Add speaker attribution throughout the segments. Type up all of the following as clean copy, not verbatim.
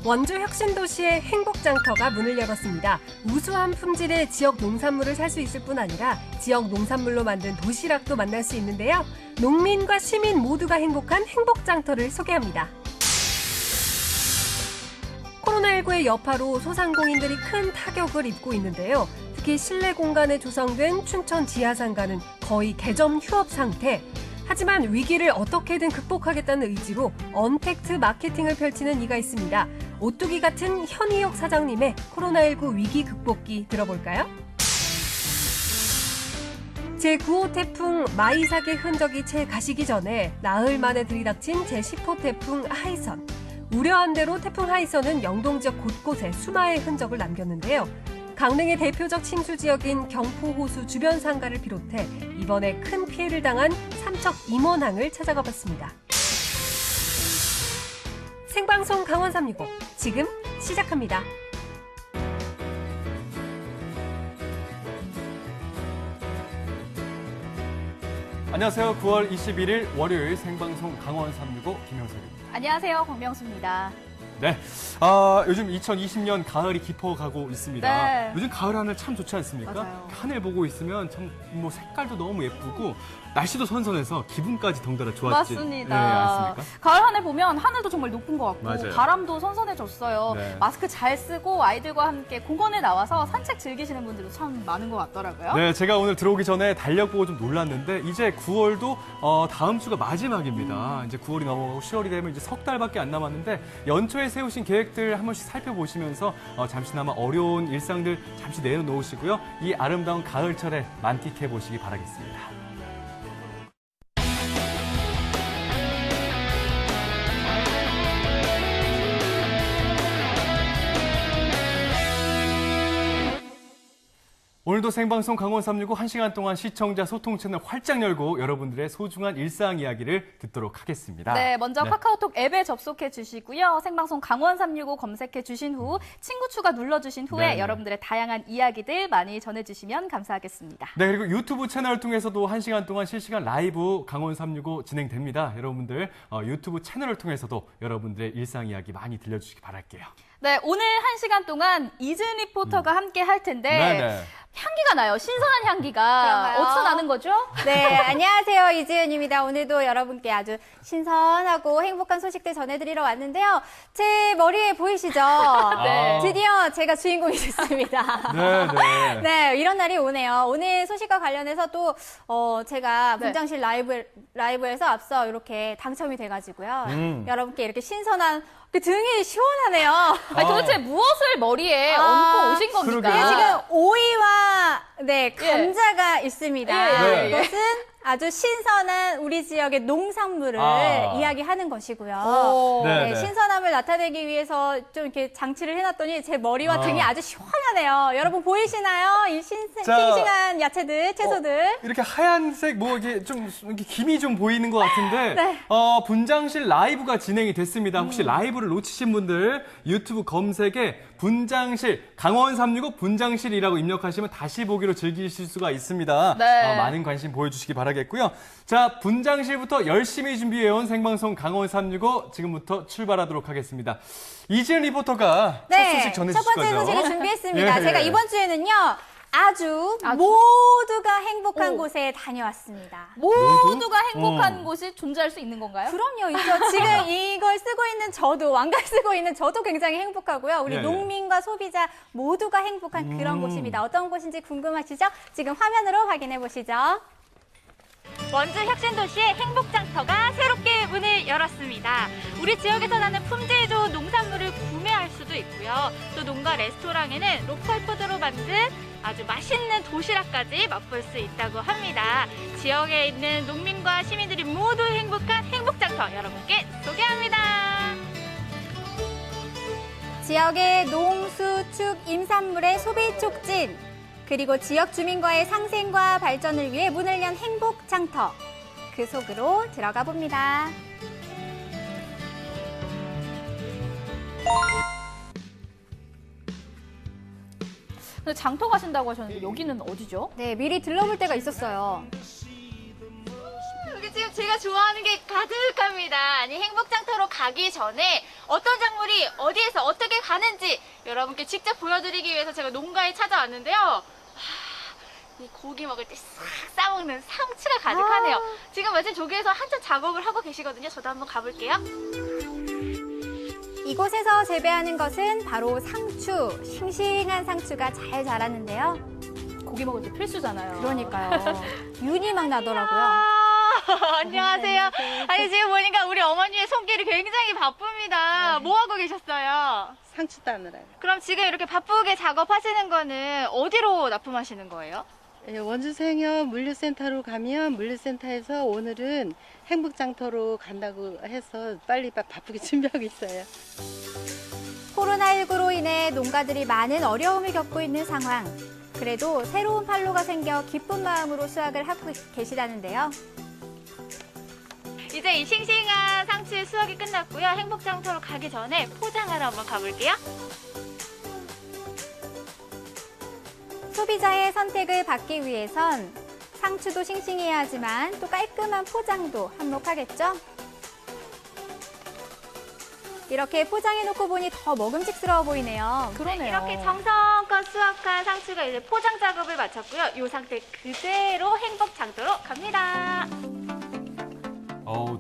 Speaker 1: 원주 혁신도시의 행복장터가 문을 열었습니다. 우수한 품질의 지역 농산물을 살 수 있을 뿐 아니라 지역 농산물로 만든 도시락도 만날 수 있는데요. 농민과 시민 모두가 행복한 행복장터를 소개합니다. 코로나19의 여파로 소상공인들이 큰 타격을 입고 있는데요. 특히 실내 공간에 조성된 춘천 지하상가는 거의 개점 휴업 상태. 하지만 위기를 어떻게든 극복하겠다는 의지로 언택트 마케팅을 펼치는 이가 있습니다. 오뚜기 같은 현희옥 사장님의 코로나19 위기 극복기 들어볼까요? 제9호 태풍 마이삭의 흔적이 채 가시기 전에 나흘 만에 들이닥친 제10호 태풍 하이선. 우려한 대로 태풍 하이선은 영동 지역 곳곳에 수마의 흔적을 남겼는데요. 강릉의 대표적 침수 지역인 경포호수 주변 상가를 비롯해 이번에 큰 피해를 당한 삼척 임원항을 찾아가 봤습니다. 생방송 강원 365 지금 시작합니다.
Speaker 2: 안녕하세요. 9월 21일 월요일 생방송 강원 365 김영석입니다.
Speaker 3: 안녕하세요. 권명수입니다.
Speaker 2: 네, 요즘 2020년 가을이 깊어가고 있습니다.
Speaker 3: 네.
Speaker 2: 요즘 가을 하늘 참 좋지 않습니까?
Speaker 3: 맞아요.
Speaker 2: 하늘 보고 있으면 참 뭐 색깔도 너무 예쁘고 날씨도 선선해서 기분까지 덩달아 좋아지지
Speaker 3: 맞습니다.
Speaker 2: 않습니까?
Speaker 3: 가을 하늘 보면 하늘도 정말 높은 것 같고
Speaker 2: 맞아요.
Speaker 3: 바람도 선선해졌어요.
Speaker 2: 네.
Speaker 3: 마스크 잘 쓰고 아이들과 함께 공원에 나와서 산책 즐기시는 분들도 참 많은 것 같더라고요.
Speaker 2: 네, 제가 오늘 들어오기 전에 달력 보고 좀 놀랐는데 이제 9월도 다음 주가 마지막입니다. 이제 9월이 넘어가고 10월이 되면 이제 석 달밖에 안 남았는데 연초에 세우신 계획들 한 번씩 살펴보시면서 잠시나마 어려운 일상들 잠시 내려놓으시고요. 이 아름다운 가을철에 만끽해 보시기 바라겠습니다. 오늘도 생방송 강원 365 1시간 동안 시청자 소통 채널 활짝 열고 여러분들의 소중한 일상 이야기를 듣도록 하겠습니다.
Speaker 3: 네, 먼저 카카오톡 앱에 접속해 주시고요. 생방송 강원 365 검색해 주신 후 친구 추가 눌러주신 후에
Speaker 2: 네.
Speaker 3: 여러분들의 다양한 이야기들 많이 전해주시면 감사하겠습니다.
Speaker 2: 네, 그리고 유튜브 채널을 통해서도 1시간 동안 실시간 라이브 강원 365 진행됩니다. 여러분들 유튜브 채널을 통해서도 여러분들의 일상 이야기 많이 들려주시기 바랄게요.
Speaker 3: 네, 오늘 1시간 동안 이준 리포터가 함께 할 텐데
Speaker 2: 네네.
Speaker 3: 향기가 나요. 신선한 향기가.
Speaker 4: 그런가요?
Speaker 3: 어디서 나는 거죠?
Speaker 4: 네, 안녕하세요. 이지은입니다. 오늘도 여러분께 아주 신선하고 행복한 소식들 전해드리러 왔는데요. 제 머리에 보이시죠?
Speaker 3: 네.
Speaker 4: 드디어 제가 주인공이 됐습니다.
Speaker 2: 네네.
Speaker 4: 네, 이런 날이 오네요. 오늘 소식과 관련해서 또 제가
Speaker 3: 네.
Speaker 4: 분장실 라이브에서 앞서 이렇게 당첨이 돼가지고요. 여러분께 이렇게 신선한 그 등이 시원하네요.
Speaker 3: 아니, 도대체 무엇을 머리에 얹고 오신 겁니까?
Speaker 2: 그러게요.
Speaker 4: 네, 지금 오이와 감자가 있습니다.
Speaker 3: 예, 예.
Speaker 4: 이것은 아주 신선한 우리 지역의 농산물을 이야기하는 것이고요.
Speaker 3: 오.
Speaker 2: 네.
Speaker 4: 네, 신선함을 나타내기 위해서 좀 이렇게 장치를 해놨더니 제 머리와 등이 아주 시원하네요. 여러분 보이시나요? 이 싱싱한 야채들, 채소들.
Speaker 2: 이렇게 하얀색 뭐 이게 좀 이렇게 김이 좀 보이는 것 같은데
Speaker 4: 네.
Speaker 2: 분장실 라이브가 진행이 됐습니다. 혹시 라이브를 놓치신 분들 유튜브 검색에 분장실 강원 365 분장실이라고 입력하시면 다시 보기로 즐기실 수가 있습니다.
Speaker 3: 네.
Speaker 2: 많은 관심 보여주시기 바라겠고요. 자, 분장실부터 열심히 준비해온 생방송 강원 365 지금부터 출발하도록 하겠습니다. 이지은 리포터가 첫 소식 전해주실
Speaker 4: 첫 번째
Speaker 2: 거죠?
Speaker 4: 소식을 준비했습니다.
Speaker 2: 예,
Speaker 4: 제가
Speaker 2: 예.
Speaker 4: 이번 주에는요. 아주 모두가 행복한
Speaker 3: 오.
Speaker 4: 곳에 다녀왔습니다.
Speaker 3: 모두가 행복한 곳이 존재할 수 있는 건가요?
Speaker 4: 그럼요, 있죠. 지금 이걸 쓰고 있는 저도, 왕관 쓰고 있는 저도 굉장히 행복하고요. 우리
Speaker 2: 예, 예.
Speaker 4: 농민과 소비자 모두가 행복한 그런 곳입니다. 어떤 곳인지 궁금하시죠? 지금 화면으로 확인해 보시죠. 원주 혁신도시의 행복장터가 새롭게 문을 열었습니다. 우리 지역에서 나는 품질 좋은 농산물을 구매할 수도 있고요. 또 농가 레스토랑에는 로컬 푸드로 만든 아주 맛있는 도시락까지 맛볼 수 있다고 합니다. 지역에 있는 농민과 시민들이 모두 행복한 행복장터 여러분께 소개합니다. 지역의 농수축 임산물의 소비 촉진, 그리고 지역 주민과의 상생과 발전을 위해 문을 연 행복장터. 그 속으로 들어가 봅니다.
Speaker 3: 근데 장터 가신다고 하셨는데 여기는 어디죠?
Speaker 4: 네, 미리 들러볼 때가 있었어요.
Speaker 3: 여기 지금
Speaker 4: 제가 좋아하는 게 가득합니다. 아니, 행복장터로 가기 전에 어떤 작물이 어디에서 어떻게 가는지 여러분께 직접 보여드리기 위해서 제가 농가에 찾아왔는데요. 이 고기 먹을 때 싹 싸먹는 상추가 가득하네요. 지금 마침 저기에서 한참 작업을 하고 계시거든요. 저도 한번 가볼게요. 이곳에서 재배하는 것은 바로 상추. 싱싱한 상추가 잘 자랐는데요.
Speaker 3: 고기 먹을 때 필수잖아요.
Speaker 4: 그러니까요. 윤이 막 나더라고요. 안녕하세요. 아니, 지금 보니까 우리 어머니의 손길이 굉장히 바쁩니다. 뭐 하고 계셨어요?
Speaker 5: 상추 따느라요.
Speaker 4: 그럼 지금 이렇게 바쁘게 작업하시는 거는 어디로 납품하시는 거예요?
Speaker 5: 예, 원주생협 물류센터로 가면 물류센터에서 오늘은 행복장터로 간다고 해서 빨리 바쁘게 준비하고 있어요.
Speaker 4: 코로나19로 인해 농가들이 많은 어려움을 겪고 있는 상황. 그래도 새로운 판로가 생겨 기쁜 마음으로 수확을 하고 계시다는데요. 이제 이 싱싱한 상추의 수확이 끝났고요. 행복장터로 가기 전에 포장하러 한번 가볼게요. 소비자의 선택을 받기 위해선 상추도 싱싱해야 하지만 또 깔끔한 포장도 한몫하겠죠? 이렇게 포장해놓고 보니 더 먹음직스러워 보이네요.
Speaker 3: 그러네요.
Speaker 4: 이렇게 정성껏 수확한 상추가 이제 포장 작업을 마쳤고요. 이 상태 그대로 행복장터로 갑니다.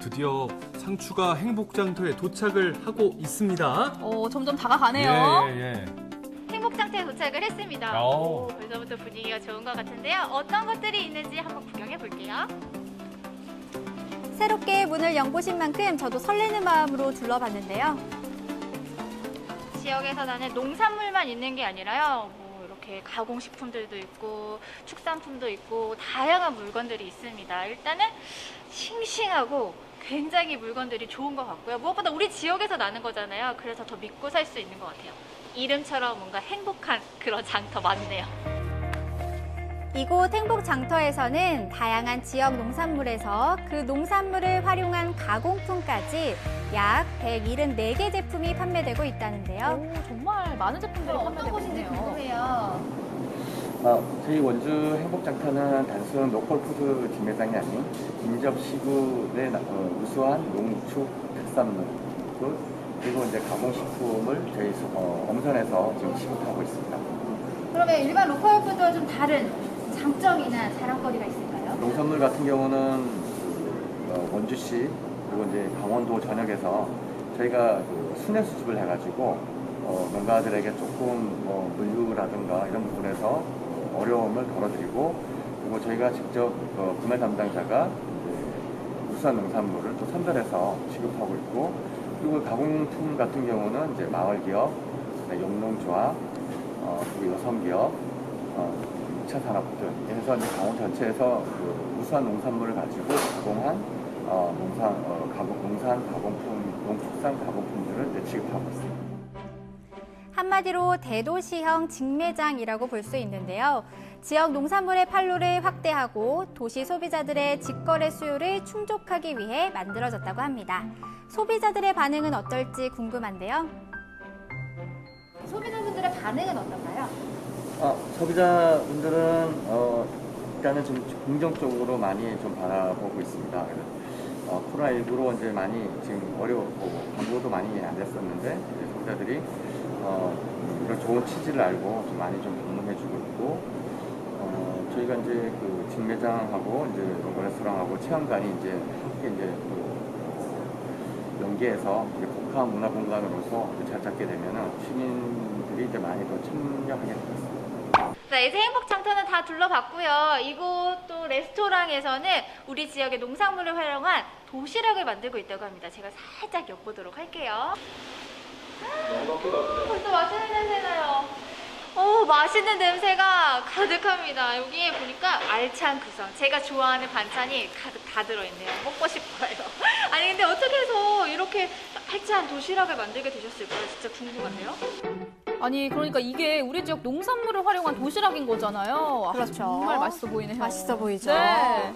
Speaker 2: 드디어 상추가 행복장터에 도착을 하고 있습니다.
Speaker 3: 점점 다가가네요.
Speaker 2: 예.
Speaker 4: 행복장터에 도착을 했습니다.
Speaker 2: 오.
Speaker 4: 벌써부터 분위기가 좋은 것 같은데요. 어떤 것들이 있는지 한번 구경해 볼게요. 새롭게 문을 연보신 만큼 저도 설레는 마음으로 둘러봤는데요. 지역에서 나는 농산물만 있는 게 아니라요. 이렇게 가공식품들도 있고 축산품도 있고 다양한 물건들이 있습니다. 일단은 싱싱하고 굉장히 물건들이 좋은 것 같고요. 무엇보다 우리 지역에서 나는 거잖아요. 그래서 더 믿고 살 수 있는 것 같아요. 이름처럼 뭔가 행복한 그런 장터 맞네요. 이곳 행복장터에서는 다양한 지역 농산물에서 그 농산물을 활용한 가공품까지 약 174개 제품이 판매되고 있다는데요.
Speaker 3: 정말 많은 제품들이 판매되고 있네요.
Speaker 6: 저희 원주 행복장터는 단순 로컬푸드 직매장이 아닌 인접시군의 우수한 농축 특산물 그리고 이제 가공식품을 저희 엄선해서 지금 취급하고 있습니다.
Speaker 4: 그러면 일반 로컬푸드와 좀 다른 장점이나 자랑거리가 있을까요?
Speaker 6: 농산물 같은 경우는 원주시 그리고 이제 강원도 전역에서 저희가 순회 수집을 해가지고 농가들에게 조금 물류라든가 이런 부분에서 어려움을 덜어드리고 그리고 저희가 직접 구매 담당자가 우수한 농산물을 또 선별해서 취급하고 있고 그리고 가공품 같은 경우는 이제 마을기업, 영농조합, 그리고 여성기업, 2차 산업들 그래서 이제 강원 전체에서 우수한 농산물을 가지고 가공한 농산 가공품, 농축산 가공품들을 이제 취급하고 있습니다. 한마디로 대도시형 직매장이라고 볼 수 있는데요. 지역 농산물의 판로를 확대하고 도시 소비자들의 직거래 수요를 충족하기 위해 만들어졌다고 합니다. 소비자들의 반응은 어떨지 궁금한데요. 소비자분들의 반응은 어떤가요? 소비자분들은 일단은 좀 긍정적으로 많이 좀 바라보고 있습니다. 코로나19로 이제 많이 지금 어려웠고 광고도 많이 안 됐었는데 이제 소비자들이 이런 좋은 취지를 알고 좀 많이 좀 방문해주고 있고 저희가 이제 그 직매장하고 이제 레스토랑하고 체험관이 이제 함께 이제 연계해서 이제 복합 문화 공간으로서 잘 잡게 되면은 시민들이 이제 많이 더 참여하게 되겠습니다.
Speaker 4: 자, 이제 행복장터는 다 둘러봤고요. 이곳 또 레스토랑에서는 우리 지역의 농산물을 활용한 도시락을 만들고 있다고 합니다. 제가 살짝 엿보도록 할게요. 벌써 맛있는 냄새 나요. 맛있는 냄새가 가득합니다. 여기에 보니까 알찬 구성, 제가 좋아하는 반찬이 가득 다 들어있네요. 먹고 싶어요. 아니 근데 어떻게 해서 이렇게 알찬 도시락을 만들게 되셨을까요? 진짜 궁금한데요.
Speaker 3: 아니 그러니까 이게 우리 지역 농산물을 활용한 도시락인 거잖아요.
Speaker 4: 그렇죠.
Speaker 3: 정말 맛있어 보이네요.
Speaker 4: 맛있어 보이죠?
Speaker 3: 네.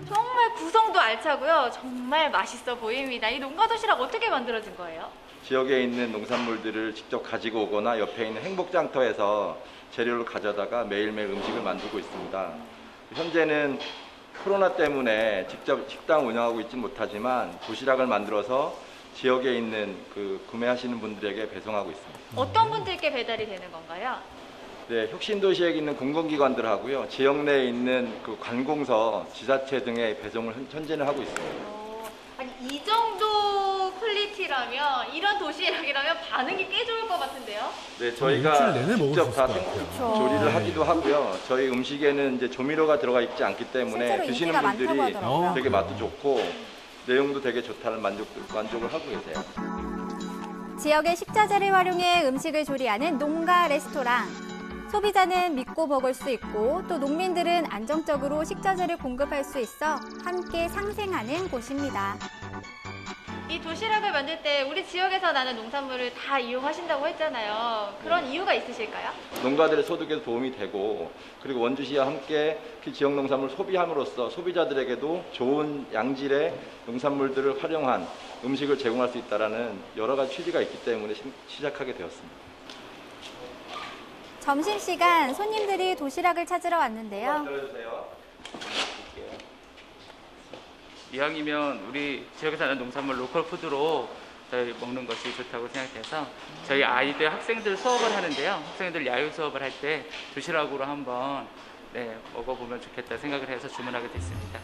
Speaker 4: 정말 구성도 알차고요. 정말 맛있어 보입니다. 이 농가 도시락 어떻게 만들어진 거예요?
Speaker 7: 지역에 있는 농산물들을 직접 가지고 오거나 옆에 있는 행복장터에서 재료를 가져다가 매일매일 음식을 만들고 있습니다. 현재는 코로나 때문에 직접 식당 운영하고 있지 못하지만 도시락을 만들어서 지역에 있는 구매하시는 분들에게 배송하고 있습니다.
Speaker 4: 어떤 분들께 배달이 되는 건가요?
Speaker 7: 네, 혁신도시에 있는 공공기관들하고요, 지역 내에 있는 관공서, 지자체 등의 배송을 현재는 하고 있습니다.
Speaker 4: 아니 이 정도 퀄리티라면 이런 도시락이라면 반응이 꽤 좋을 것 같은데요?
Speaker 7: 네, 저희가
Speaker 2: 일주일 내내 먹을 수
Speaker 7: 직접
Speaker 2: 있을
Speaker 7: 다
Speaker 2: 것 같아요.
Speaker 7: 조리를 하기도 하고요. 저희 음식에는 이제 조미료가 들어가 있지 않기 때문에
Speaker 4: 실제로
Speaker 7: 드시는
Speaker 4: 인기가
Speaker 7: 분들이
Speaker 4: 많다고 하더라고요.
Speaker 7: 되게 맛도 좋고 내용도 되게 좋다는 만족을 하고 계세요.
Speaker 4: 지역의 식자재를 활용해 음식을 조리하는 농가 레스토랑. 소비자는 믿고 먹을 수 있고 또 농민들은 안정적으로 식자재를 공급할 수 있어 함께 상생하는 곳입니다. 이 도시락을 만들 때 우리 지역에서 나는 농산물을 다 이용하신다고 했잖아요. 그런 이유가 있으실까요?
Speaker 7: 농가들의 소득에도 도움이 되고 그리고 원주시와 함께 그 지역 농산물 소비함으로써 소비자들에게도 좋은 양질의 농산물들을 활용한 음식을 제공할 수 있다는 여러 가지 취지가 있기 때문에 시작하게 되었습니다.
Speaker 4: 점심시간 손님들이 도시락을 찾으러 왔는데요.
Speaker 8: 이왕이면 우리 지역에서 나는 농산물 로컬 푸드로 저희 먹는 것이 좋다고 생각돼서 저희 아이들 학생들 수업을 하는데요. 학생들 야유 수업을 할 때 도시락으로 한번 먹어보면 좋겠다 생각을 해서 주문하게 됐습니다.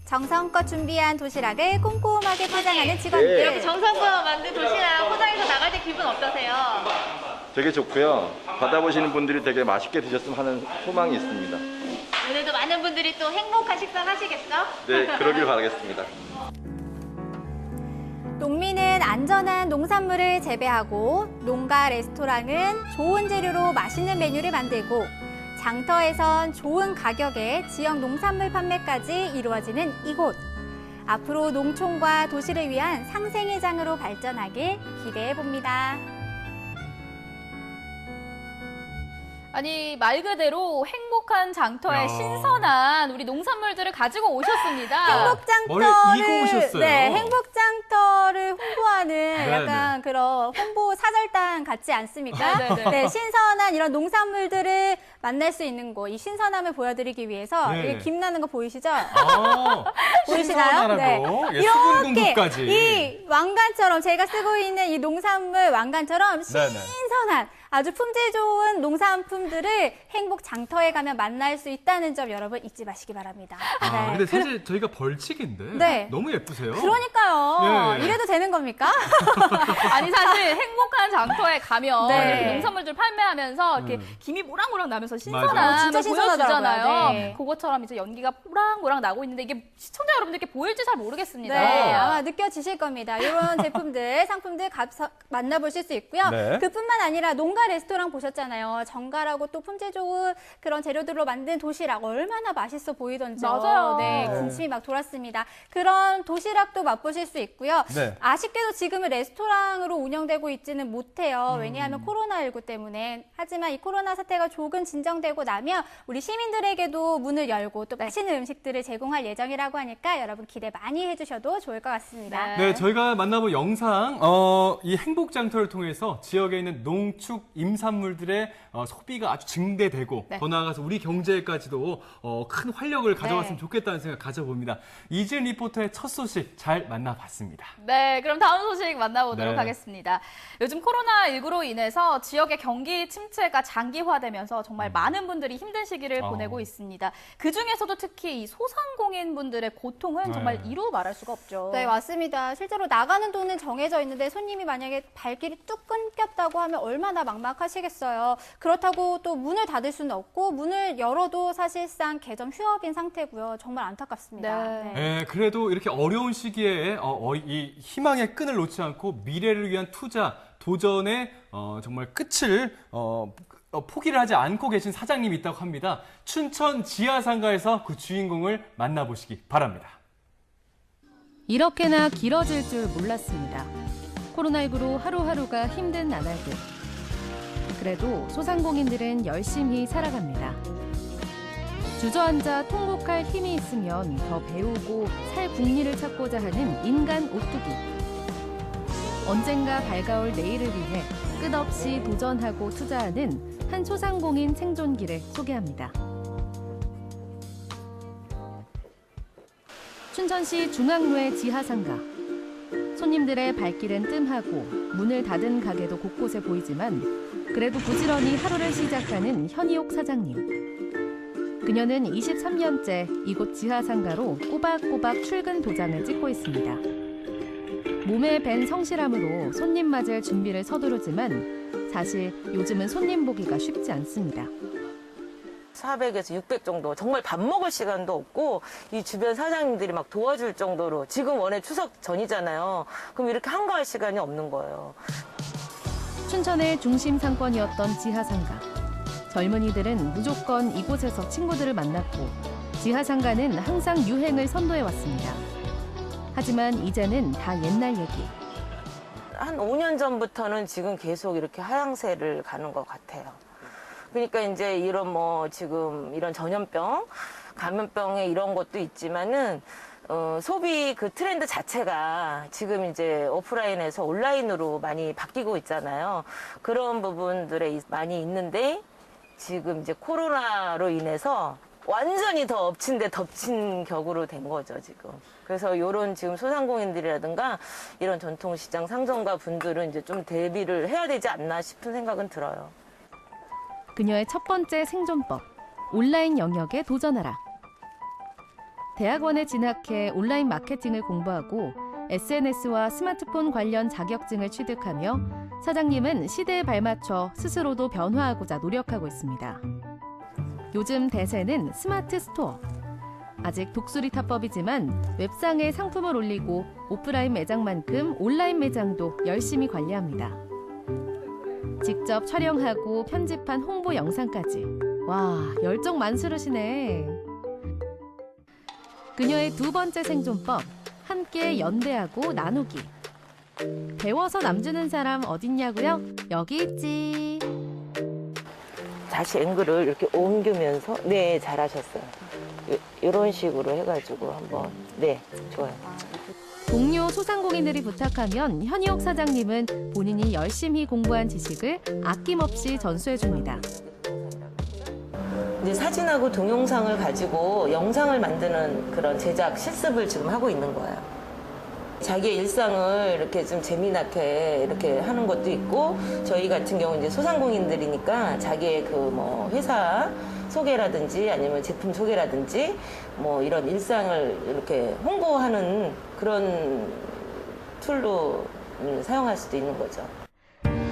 Speaker 4: 정성껏 준비한 도시락을 꼼꼼하게 포장하는 직원들. 이렇게 정성껏 만든 도시락 포장해서 나갈 때 기분 어떠세요?
Speaker 7: 되게 좋고요. 받아보시는 분들이 되게 맛있게 드셨으면 하는 소망이 있습니다.
Speaker 4: 오늘도 많은 분들이 또 행복한 식사 하시겠죠?
Speaker 7: 네, 그러길 바라겠습니다.
Speaker 4: 농민은 안전한 농산물을 재배하고 농가 레스토랑은 좋은 재료로 맛있는 메뉴를 만들고 장터에선 좋은 가격에 지역 농산물 판매까지 이루어지는 이곳. 앞으로 농촌과 도시를 위한 상생의 장으로 발전하길 기대해 봅니다.
Speaker 3: 아니 말 그대로 행복한 장터에
Speaker 2: 야.
Speaker 3: 신선한 우리 농산물들을 가지고 오셨습니다.
Speaker 2: 머리에 이고 오셨어요.
Speaker 4: 네, 행복장터를 홍보하는
Speaker 2: 네,
Speaker 4: 약간 그런 홍보 사절단 같지 않습니까?
Speaker 3: 네네네.
Speaker 4: 네, 신선한 이런 농산물들을 만날 수 있는 곳, 이 신선함을 보여드리기 위해서
Speaker 2: 네.
Speaker 4: 이게 김 나는 거 보이시죠?
Speaker 2: 보이시나요?
Speaker 4: 네.
Speaker 2: 예, 수분
Speaker 4: 이렇게
Speaker 2: 공급까지.
Speaker 4: 이 왕관처럼 제가 쓰고 있는 이 농산물 왕관처럼
Speaker 2: 네네.
Speaker 4: 신선한 아주 품질 좋은 농산품들을 행복 장터에 가면 만날 수 있다는 점 여러분 잊지 마시기 바랍니다.
Speaker 2: 아, 근데 사실 저희가 벌칙인데
Speaker 4: 네.
Speaker 2: 너무 예쁘세요.
Speaker 4: 그러니까요.
Speaker 2: 네.
Speaker 4: 이래도 되는 겁니까?
Speaker 3: 아니 사실 행복한 장터에 가면
Speaker 4: 네.
Speaker 3: 이렇게 농산물들 판매하면서 이렇게 김이 모락모락 나면서
Speaker 2: 맞아요.
Speaker 3: 신선한
Speaker 4: 진짜
Speaker 3: 걸
Speaker 4: 신선하더라고요.
Speaker 3: 보여주잖아요.
Speaker 4: 네.
Speaker 3: 그것처럼 이제 연기가 모락모락 나고 있는데 이게 시청자 여러분들께 보일지 잘 모르겠습니다.
Speaker 4: 네, 아마 느껴지실 겁니다. 이런 제품들, 상품들 만나보실 수 있고요.
Speaker 2: 네.
Speaker 4: 그뿐만 아니라 농가 레스토랑 보셨잖아요. 정갈하고 또 품질 좋은 그런 재료들로 만든 도시락 얼마나 맛있어 보이던지.
Speaker 3: 맞아요.
Speaker 4: 네, 군침이 막 돌았습니다. 그런 도시락도 맛보실 수 있고요.
Speaker 2: 네.
Speaker 4: 아쉽게도 지금은 레스토랑으로 운영되고 있지는 못해요. 왜냐하면 코로나19 때문에. 하지만 이 코로나 사태가 조금 진정되고 나면 우리 시민들에게도 문을 열고 또 맛있는 음식들을 제공할 예정이라고 하니까 여러분 기대 많이 해주셔도 좋을 것 같습니다.
Speaker 2: 네, 저희가 만나본 영상, 이 행복장터를 통해서 지역에 있는 농축 임산물들의 소비가 아주 증대되고
Speaker 3: 네.
Speaker 2: 더 나아가서 우리 경제까지도 큰 활력을 가져갔으면 좋겠다는 생각 가져봅니다. 이지은 리포터의 첫 소식 잘 만나봤습니다.
Speaker 3: 네, 그럼 다음 소식 만나보도록
Speaker 2: 네.
Speaker 3: 하겠습니다. 요즘 코로나19로 인해서 지역의 경기 침체가 장기화되면서 정말 많은 분들이 힘든 시기를 보내고 있습니다. 그중에서도 특히 이 소상공인분들의 고통은 정말 이루 말할 수가 없죠.
Speaker 4: 네, 맞습니다. 실제로 나가는 돈은 정해져 있는데 손님이 만약에 발길이 뚝 끊겼다고 하면 얼마나 막막하시겠어요. 그렇다고 또 문을 닫을 수는 없고 문을 열어도 사실상 개점 휴업인 상태고요. 정말 안타깝습니다.
Speaker 3: 네.
Speaker 2: 네, 그래도 이렇게 어려운 시기에 이 희망의 끈을 놓지 않고 미래를 위한 투자, 도전의 정말 끝을 포기를 하지 않고 계신 사장님이 있다고 합니다. 춘천 지하상가에서 그 주인공을 만나보시기 바랍니다.
Speaker 9: 이렇게나 길어질 줄 몰랐습니다. 코로나19로 하루하루가 힘든 나날들. 그래도 소상공인들은 열심히 살아갑니다. 주저앉아 통곡할 힘이 있으면 더 배우고 살 국리를 찾고자 하는 인간 오뚜기. 언젠가 밝아올 내일을 위해 끝없이 도전하고 투자하는 한 소상공인 생존기를 소개합니다. 춘천시 중앙로의 지하상가. 손님들의 발길은 뜸하고 문을 닫은 가게도 곳곳에 보이지만 그래도 부지런히 하루를 시작하는 현희옥 사장님. 그녀는 23년째 이곳 지하상가로 꼬박꼬박 출근 도장을 찍고 있습니다. 몸에 밴 성실함으로 손님 맞을 준비를 서두르지만 사실 요즘은 손님 보기가 쉽지 않습니다.
Speaker 10: 400에서 600 정도, 정말 밥 먹을 시간도 없고 이 주변 사장님들이 막 도와줄 정도로, 지금 원래 추석 전이잖아요. 그럼 이렇게 한가할 시간이 없는 거예요.
Speaker 9: 춘천의 중심 상권이었던 지하상가. 젊은이들은 무조건 이곳에서 친구들을 만났고 지하상가는 항상 유행을 선도해왔습니다. 하지만 이제는 다 옛날 얘기.
Speaker 10: 한 5년 전부터는 지금 계속 이렇게 하향세를 가는 것 같아요. 그러니까 이제 이런 지금 이런 전염병, 감염병에 이런 것도 있지만은 소비 그 트렌드 자체가 지금 이제 오프라인에서 온라인으로 많이 바뀌고 있잖아요. 그런 부분들에 많이 있는데 지금 이제 코로나로 인해서 완전히 더 엎친 데 덮친 격으로 된 거죠, 지금. 그래서 이런 지금 소상공인들이라든가 이런 전통시장 상점가 분들은 이제 좀 대비를 해야 되지 않나 싶은 생각은 들어요.
Speaker 9: 그녀의 첫 번째 생존법, 온라인 영역에 도전하라. 대학원에 진학해 온라인 마케팅을 공부하고 SNS와 스마트폰 관련 자격증을 취득하며 사장님은 시대에 발맞춰 스스로도 변화하고자 노력하고 있습니다. 요즘 대세는 스마트 스토어. 아직 독수리 타법이지만 웹상에 상품을 올리고 오프라인 매장만큼 온라인 매장도 열심히 관리합니다. 직접 촬영하고 편집한 홍보 영상까지. 와, 열정 만수르시네. 그녀의 두 번째 생존법, 함께 연대하고 나누기. 배워서 남주는 사람 어딨냐고요? 여기 있지.
Speaker 10: 다시 앵글을 이렇게 옮기면서, 네, 잘하셨어요. 이런 식으로 해가지고 한번, 네, 좋아요.
Speaker 9: 동료 소상공인들이 부탁하면 현희옥 사장님은 본인이 열심히 공부한 지식을 아낌없이 전수해줍니다.
Speaker 10: 이제 사진하고 동영상을 가지고 영상을 만드는 그런 제작 실습을 지금 하고 있는 거예요. 자기의 일상을 이렇게 좀 재미나게 이렇게 하는 것도 있고, 저희 같은 경우 이제 소상공인들이니까 자기의 그 회사 소개라든지 아니면 제품 소개라든지 이런 일상을 이렇게 홍보하는 그런 툴로 사용할 수도 있는 거죠.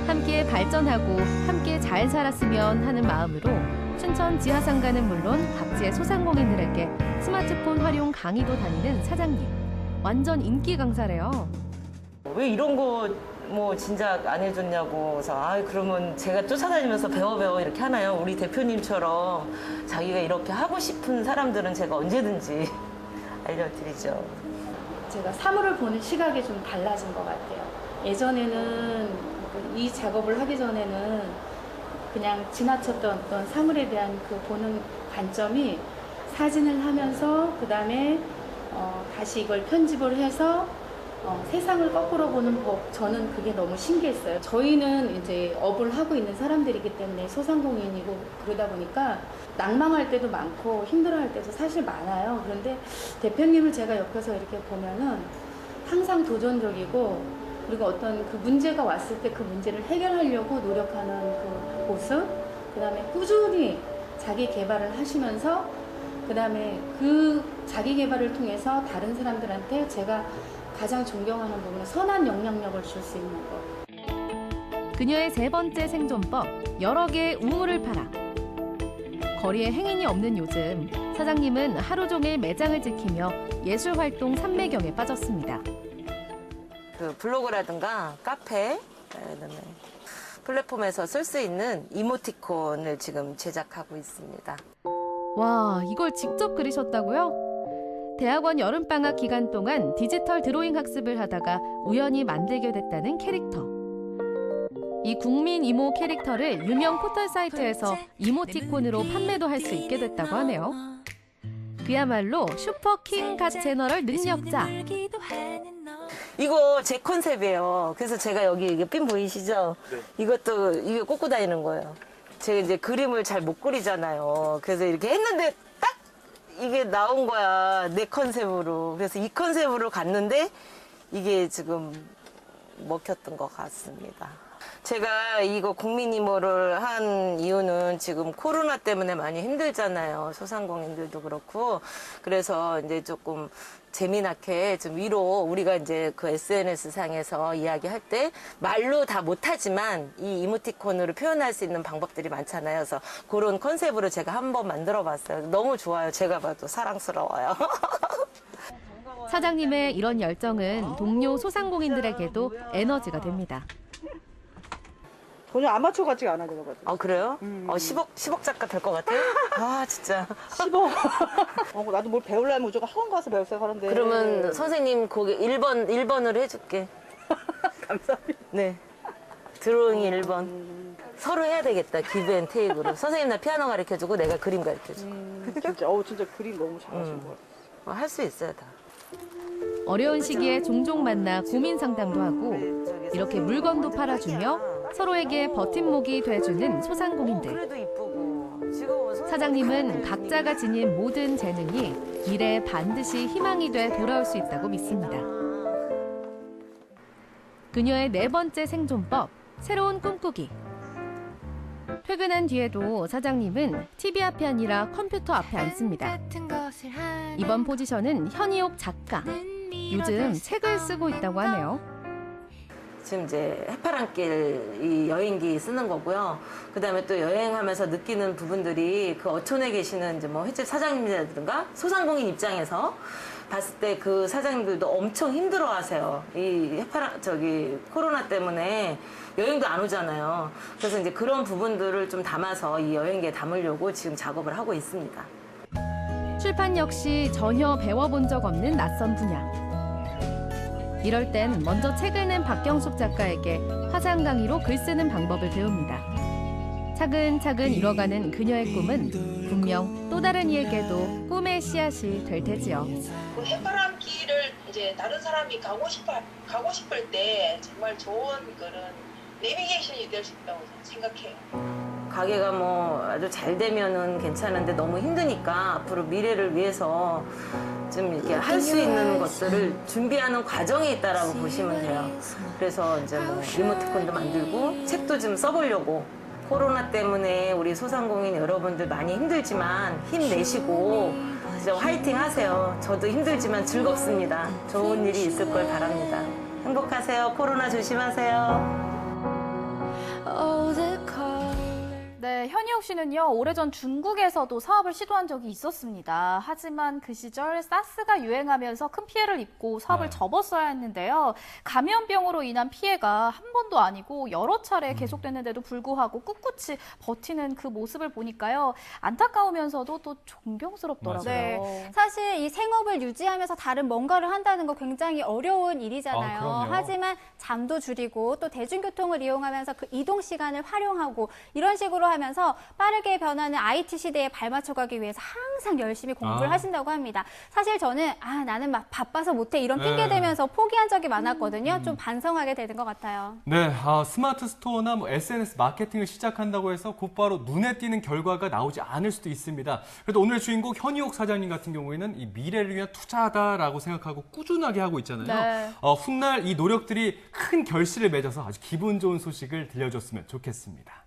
Speaker 9: 함께 발전하고 함께 잘 살았으면 하는 마음으로 춘천 지하상가는 물론 각지의 소상공인들에게 스마트폰 활용 강의도 다니는 사장님. 완전 인기 강사래요.
Speaker 10: 왜 이런 거 진작 안 해줬냐고. 그래서 그러면 제가 쫓아다니면서 배워 이렇게 하나요? 우리 대표님처럼 자기가 이렇게 하고 싶은 사람들은 제가 언제든지 알려드리죠.
Speaker 11: 제가 사물을 보는 시각이 좀 달라진 것 같아요. 예전에는 이 작업을 하기 전에는 그냥 지나쳤던 어떤 사물에 대한 그 보는 관점이 사진을 하면서 그다음에 다시 이걸 편집을 해서 세상을 거꾸로 보는 법, 저는 그게 너무 신기했어요. 저희는 이제 업을 하고 있는 사람들이기 때문에 소상공인이고 그러다 보니까 낭망할 때도 많고 힘들어할 때도 사실 많아요. 그런데 대표님을 제가 옆에서 이렇게 보면은 항상 도전적이고, 그리고 어떤 그 문제가 왔을 때 그 문제를 해결하려고 노력하는 그 모습, 그 다음에 꾸준히 자기 개발을 하시면서 그 다음에 그 자기 개발을 통해서 다른 사람들한테 제가 가장 존경하는 부분은 선한 영향력을 줄 수 있는 것.
Speaker 9: 그녀의 세 번째 생존법, 여러 개의 우물을 팔아. 거리에 행인이 없는 요즘, 사장님은 하루 종일 매장을 지키며 예술활동 3매경에 빠졌습니다.
Speaker 10: 그 블로그라든가 카페, 그다음에 플랫폼에서 쓸 수 있는 이모티콘을 지금 제작하고 있습니다.
Speaker 9: 와, 이걸 직접 그리셨다고요? 대학원 여름방학 기간 동안 디지털 드로잉 학습을 하다가 우연히 만들게 됐다는 캐릭터. 이 국민 이모 캐릭터를 유명 포털 사이트에서 이모티콘으로 판매도 할 수 있게 됐다고 하네요. 그야말로 슈퍼킹 갓 제너럴 능력자.
Speaker 10: 이거 제 컨셉이에요. 그래서 제가 여기 이게 핀 보이시죠? 네. 이것도 이게 꽂고 다니는 거예요. 제가 이제 그림을 잘 못 그리잖아요. 그래서 이렇게 했는데 딱 이게 나온 거야. 내 컨셉으로. 그래서 이 컨셉으로 갔는데 이게 지금 먹혔던 것 같습니다. 제가 이거 국민이모를 한 이유는 지금 코로나 때문에 많이 힘들잖아요. 소상공인들도 그렇고. 그래서 이제 조금 재미나게 좀 위로 우리가 이제 그 SNS 상에서 이야기할 때 말로 다 못하지만 이 이모티콘으로 표현할 수 있는 방법들이 많잖아요. 그래서 그런 컨셉으로 제가 한번 만들어 봤어요. 너무 좋아요. 제가 봐도 사랑스러워요.
Speaker 9: 사장님의 이런 열정은 동료 소상공인들에게도 에너지가 됩니다.
Speaker 12: 전혀 아마추어 같지가 않아 그래가지고.
Speaker 10: 아 그래요? 10억 작가 될 것 같아요? 아 진짜.
Speaker 12: 10억. 나도 뭘 배우려면 무조건 학원 가서 배울 생각하는데.
Speaker 10: 그러면 선생님 거기 1번으로 해줄게.
Speaker 12: 감사합니다.
Speaker 10: 네. 드로잉 1번. 서로 해야 되겠다. 기브앤테이크로. 선생님 나 피아노 가르쳐주고 내가 그림 가르쳐주고.
Speaker 12: 진짜 진짜 그림 너무 잘하신 것 같아요.
Speaker 10: 할 수 있어요 다.
Speaker 9: 어려운 시기에 종종 만나 고민 상담도 하고 이렇게 물건도 팔아주며 서로에게 버팀목이 돼주는 소상공인들.
Speaker 10: 그래도 이쁘고.
Speaker 9: 사장님은 각자가 지닌 모든 재능이 미래에 반드시 희망이 돼 돌아올 수 있다고 믿습니다. 그녀의 4번째 생존법, 새로운 꿈꾸기. 퇴근한 뒤에도 사장님은 TV 앞이 아니라 컴퓨터 앞에 앉습니다. 이번 포지션은 현이옥 작가. 요즘 책을 쓰고 있다고 하네요.
Speaker 10: 지금 이제 해파랑길 이 여행기 쓰는 거고요. 그 다음에 또 여행하면서 느끼는 부분들이 그 어촌에 계시는 이제 뭐 횟집 사장님이라든가 소상공인 입장에서 봤을 때 그 사장님들도 엄청 힘들어 하세요. 이 코로나 때문에 여행도 안 오잖아요. 그래서 이제 그런 부분들을 좀 담아서 이 여행기에 담으려고 지금 작업을 하고 있습니다.
Speaker 9: 출판 역시 전혀 배워본 적 없는 낯선 분야. 이럴 땐 먼저 책을 낸 박경숙 작가에게 화상 강의로 글 쓰는 방법을 배웁니다. 차근차근 이뤄가는 그녀의 꿈은 분명 또 다른 이에게도 꿈의 씨앗이 될 테지요.
Speaker 13: 그 해바람길을 이제 다른 사람이 가고 싶을 때 정말 좋은 그런 내비게이션이 될 수 있다고 생각해요.
Speaker 10: 가게가 뭐 아주 잘 되면은 괜찮은데 너무 힘드니까 앞으로 미래를 위해서 좀 이렇게 할 수 있는 것들을 준비하는 과정이 있다라고 보시면 돼요. 그래서 이제 뭐 이모티콘도 만들고 책도 좀 써보려고. 코로나 때문에 우리 소상공인 여러분들 많이 힘들지만 힘내시고 진짜 화이팅 하세요. 저도 힘들지만 즐겁습니다. 좋은 일이 있을 걸 바랍니다. 행복하세요. 코로나 조심하세요.
Speaker 3: 네, 현희옥 씨는요, 오래전 중국에서도 사업을 시도한 적이 있었습니다. 하지만 그 시절 사스가 유행하면서 큰 피해를 입고 사업을 접었어야 했는데요. 감염병으로 인한 피해가 한 번도 아니고 여러 차례 계속됐는데도 불구하고 꿋꿋이 버티는 그 모습을 보니까요. 안타까우면서도 또 존경스럽더라고요.
Speaker 4: 네, 사실 이 생업을 유지하면서 다른 뭔가를 한다는 거 굉장히 어려운 일이잖아요. 하지만 잠도 줄이고 또 대중교통을 이용하면서 그 이동 시간을 활용하고 이런 식으로 하면서 빠르게 변하는 IT 시대에 발맞춰가기 위해서 항상 열심히 공부를 하신다고 합니다. 사실 저는 나는 막 바빠서 못해 이런 핑계 대면서 포기한 적이 많았거든요. 좀 반성하게 되는 것 같아요.
Speaker 2: 네, 스마트 스토어나 뭐 SNS 마케팅을 시작한다고 해서 곧바로 눈에 띄는 결과가 나오지 않을 수도 있습니다. 그래도 오늘의 주인공 현희옥 사장님 같은 경우에는 이 미래를 위한 투자다라고 생각하고 꾸준하게 하고 있잖아요.
Speaker 3: 네.
Speaker 2: 훗날 이 노력들이 큰 결실을 맺어서 아주 기분 좋은 소식을 들려줬으면 좋겠습니다.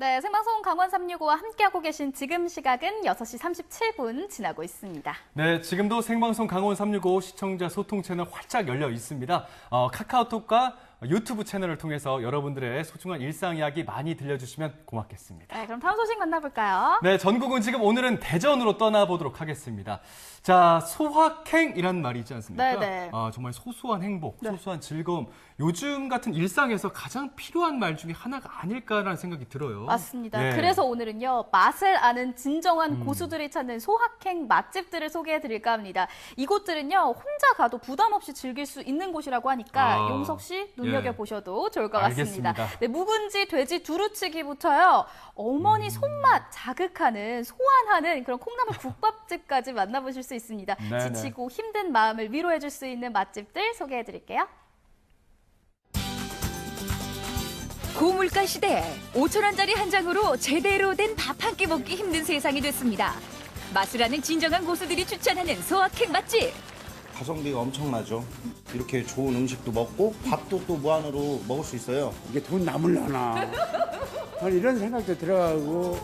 Speaker 3: 네, 생방송 강원 365와 함께하고 계신 지금 시각은 6시 37분 지나고 있습니다.
Speaker 2: 네, 지금도 생방송 강원 365 시청자 소통 채널 활짝 열려 있습니다. 카카오톡과 유튜브 채널을 통해서 여러분들의 소중한 일상 이야기 많이 들려주시면 고맙겠습니다.
Speaker 3: 네, 그럼 다음 소식 만나볼까요?
Speaker 2: 네, 전국은 지금 오늘은 대전으로 떠나보도록 하겠습니다. 자, 소확행이라는 말이 있지 않습니까?
Speaker 3: 네네.
Speaker 2: 정말 소소한 행복, 소소한 즐거움. 요즘 같은 일상에서 가장 필요한 말 중에 하나가 아닐까라는 생각이 들어요.
Speaker 3: 맞습니다.
Speaker 2: 네.
Speaker 3: 그래서 오늘은요, 맛을 아는 진정한 고수들이 찾는 소확행 맛집들을 소개해드릴까 합니다. 이곳들은요, 혼자 가도 부담 없이 즐길 수 있는 곳이라고 하니까 용석 씨, 눈 눈여겨보셔도 좋을 것 같습니다.
Speaker 2: 알겠습니다.
Speaker 3: 네, 묵은지, 돼지 두루치기부터요. 어머니 손맛 자극하는, 소환하는 그런 콩나물 국밥집까지 만나보실 수 있습니다.
Speaker 2: 네네.
Speaker 3: 지치고 힘든 마음을 위로해줄 수 있는 맛집들 소개해드릴게요.
Speaker 14: 고물가 시대에 5,000원짜리 한 장으로 제대로 된 밥 한 끼 먹기 힘든 세상이 됐습니다. 맛을 아는 진정한 고수들이 추천하는 소확행 맛집.
Speaker 15: 가성비가 엄청나죠. 이렇게 좋은 음식도 먹고 밥도 또 무한으로 먹을 수 있어요.
Speaker 16: 이게 돈 남을려나 이런 생각도 들어가고.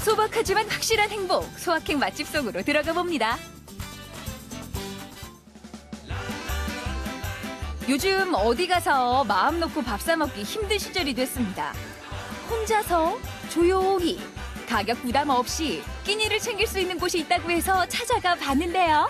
Speaker 14: 소박하지만 확실한 행복, 소확행 맛집 속으로 들어가 봅니다. 요즘 어디 가서 마음 놓고 밥 사 먹기 힘든 시절이 됐습니다. 혼자서 조용히 가격 부담 없이 끼니를 챙길 수 있는 곳이 있다고 해서 찾아가 봤는데요.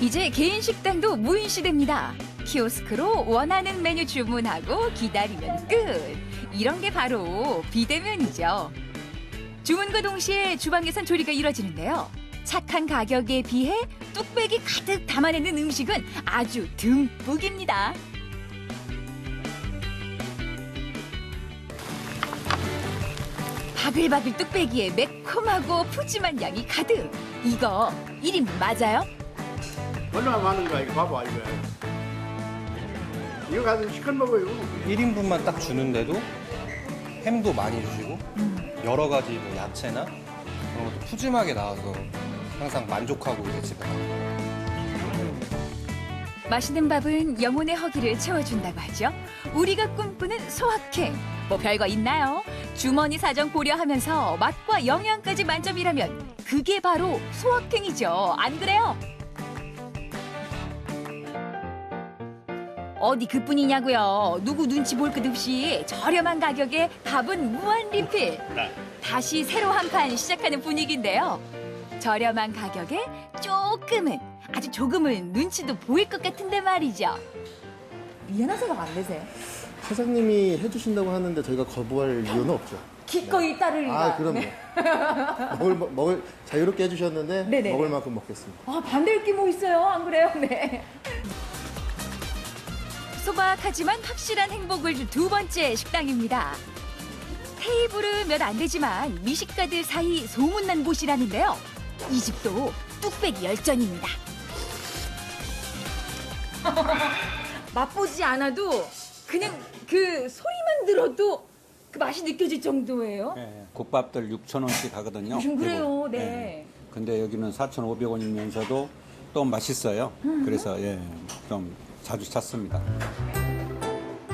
Speaker 14: 이제 개인 식당도 무인 시대입니다. 키오스크로 원하는 메뉴 주문하고 기다리면 끝. 이런 게 바로 비대면이죠. 주문과 동시에 주방에선 조리가 이뤄지는데요. 착한 가격에 비해 뚝배기 가득 담아내는 음식은 아주 듬뿍입니다. 바글바글 뚝배기에 매콤하고 푸짐한 양이 가득. 이거 1인분 맞아요?
Speaker 16: 얼마나 많은 거야 이거 봐봐 이거. 이거 가서 시큰 먹어요.
Speaker 17: 1인분만 딱 주는데도 햄도 많이 주시고 여러 가지 뭐 야채나 그런 것도 푸짐하게 나와서 항상 만족하고 이제 집에 가요.
Speaker 14: 맛있는 밥은 영혼의 허기를 채워준다고 하죠. 우리가 꿈꾸는 소확행. 뭐 별거 있나요? 주머니 사정 고려하면서 맛과 영양까지 만점이라면 그게 바로 소확행이죠. 안 그래요? 어디 그뿐이냐고요. 누구 눈치 볼 것 없이 저렴한 가격에 밥은 무한 리필. 다시 새로 한 판 시작하는 분위기인데요. 저렴한 가격에 조금은, 아주 조금은 눈치도 보일 것 같은데 말이죠.
Speaker 18: 미안한 생각 안 되세요?
Speaker 15: 사장님이 해주신다고 하는데 저희가 거부할 이유는 없죠.
Speaker 18: 기꺼이 따르리라.
Speaker 15: 아, 그럼요.
Speaker 18: 네.
Speaker 15: 먹을 자유롭게 해주셨는데
Speaker 18: 네네.
Speaker 15: 먹을 만큼 먹겠습니다.
Speaker 18: 아, 반대일 게 뭐 있어요? 안 그래요? 네.
Speaker 14: 소박하지만 확실한 행복을 줄 두 번째 식당입니다. 테이블은 몇 안 되지만 미식가들 사이 소문난 곳이라는데요. 이 집도 뚝배기 열전입니다.
Speaker 18: 맛보지 않아도 그냥 그 소리만 들어도 그 맛이 느껴질 정도예요?
Speaker 19: 네, 국밥들 6,000원씩 하거든요.
Speaker 18: 그래요,
Speaker 19: 그리고,
Speaker 18: 네.
Speaker 19: 근데 여기는 4,500원이면서도 또 맛있어요. 그래서 좀 자주 찾습니다.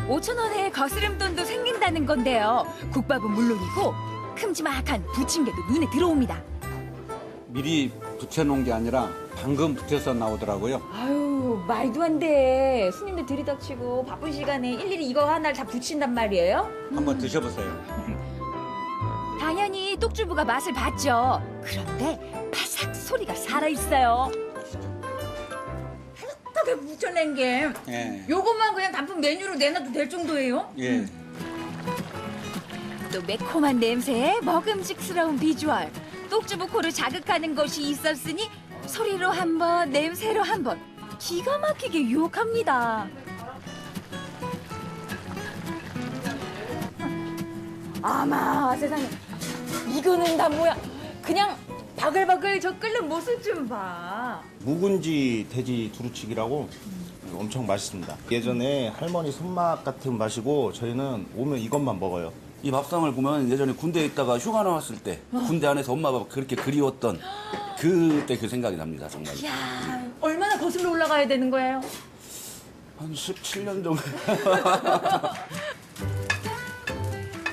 Speaker 14: 5,000원에 거스름돈도 생긴다는 건데요. 국밥은 물론이고 큼지막한 부침개도 눈에 들어옵니다.
Speaker 19: 미리 부쳐놓은 게 아니라 방금 부쳐서 나오더라고요.
Speaker 18: 아유, 말도 안 돼. 손님들 들이닥치고 바쁜 시간에 일일이 이거 하나를 다 붙인단 말이에요?
Speaker 19: 한번 드셔보세요.
Speaker 14: 당연히 똑주부가 맛을 봤죠. 그런데 바삭 소리가 살아있어요.
Speaker 18: 하게 붙여낸 게
Speaker 19: 예.
Speaker 18: 요것만 그냥 단품 메뉴로 내놔도 될 정도예요?
Speaker 19: 예.
Speaker 14: 또 매콤한 냄새에 먹음직스러운 비주얼. 똑주부 코를 자극하는 것이 있었으니 소리로 한 번, 냄새로 한 번. 기가 막히게 유혹합니다.
Speaker 18: 아마 세상에 이거는 다 뭐야? 그냥 바글바글 저 끓는 모습 좀 봐.
Speaker 15: 묵은지 돼지 두루치기라고 엄청 맛있습니다. 예전에 할머니 손맛 같은 맛이고 저희는 오면 이것만 먹어요.
Speaker 20: 이 밥상을 보면 예전에 군대에 있다가 휴가 나왔을 때 군대 안에서 엄마가 그렇게 그리웠던 그때 그 생각이 납니다, 정말.
Speaker 18: 이야, 얼마나 거슬러 올라가야 되는 거예요?
Speaker 20: 한 17년 정도.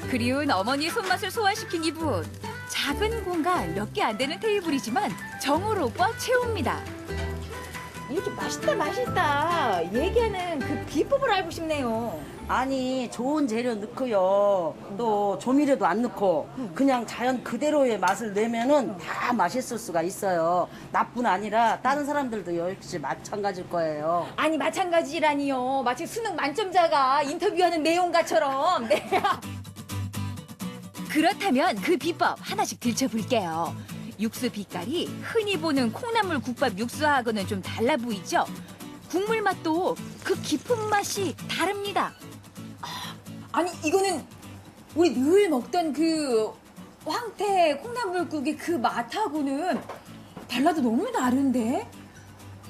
Speaker 14: 그리운 어머니 손맛을 소화시킨 이분. 작은 공간 몇 개 안 되는 테이블이지만 정으로 꽉 채웁니다.
Speaker 18: 이렇게 맛있다 얘기하는 그 비법을 알고 싶네요.
Speaker 21: 아니, 좋은 재료 넣고요. 또 조미료도 안 넣고 그냥 자연 그대로의 맛을 내면은 다 맛있을 수가 있어요. 나뿐 아니라 다른 사람들도 역시 마찬가지일 거예요.
Speaker 18: 아니, 마찬가지라니요. 마치 수능 만점자가 인터뷰하는 내용가처럼. 네.
Speaker 14: 그렇다면 그 비법 하나씩 들춰볼게요. 육수 빛깔이 흔히 보는 콩나물 국밥 육수하고는 좀 달라 보이죠? 국물 맛도 그 깊은 맛이 다릅니다.
Speaker 18: 아니 이거는 우리 늘 먹던 그 황태 콩나물국의 그 맛하고는 달라도 너무 다른데?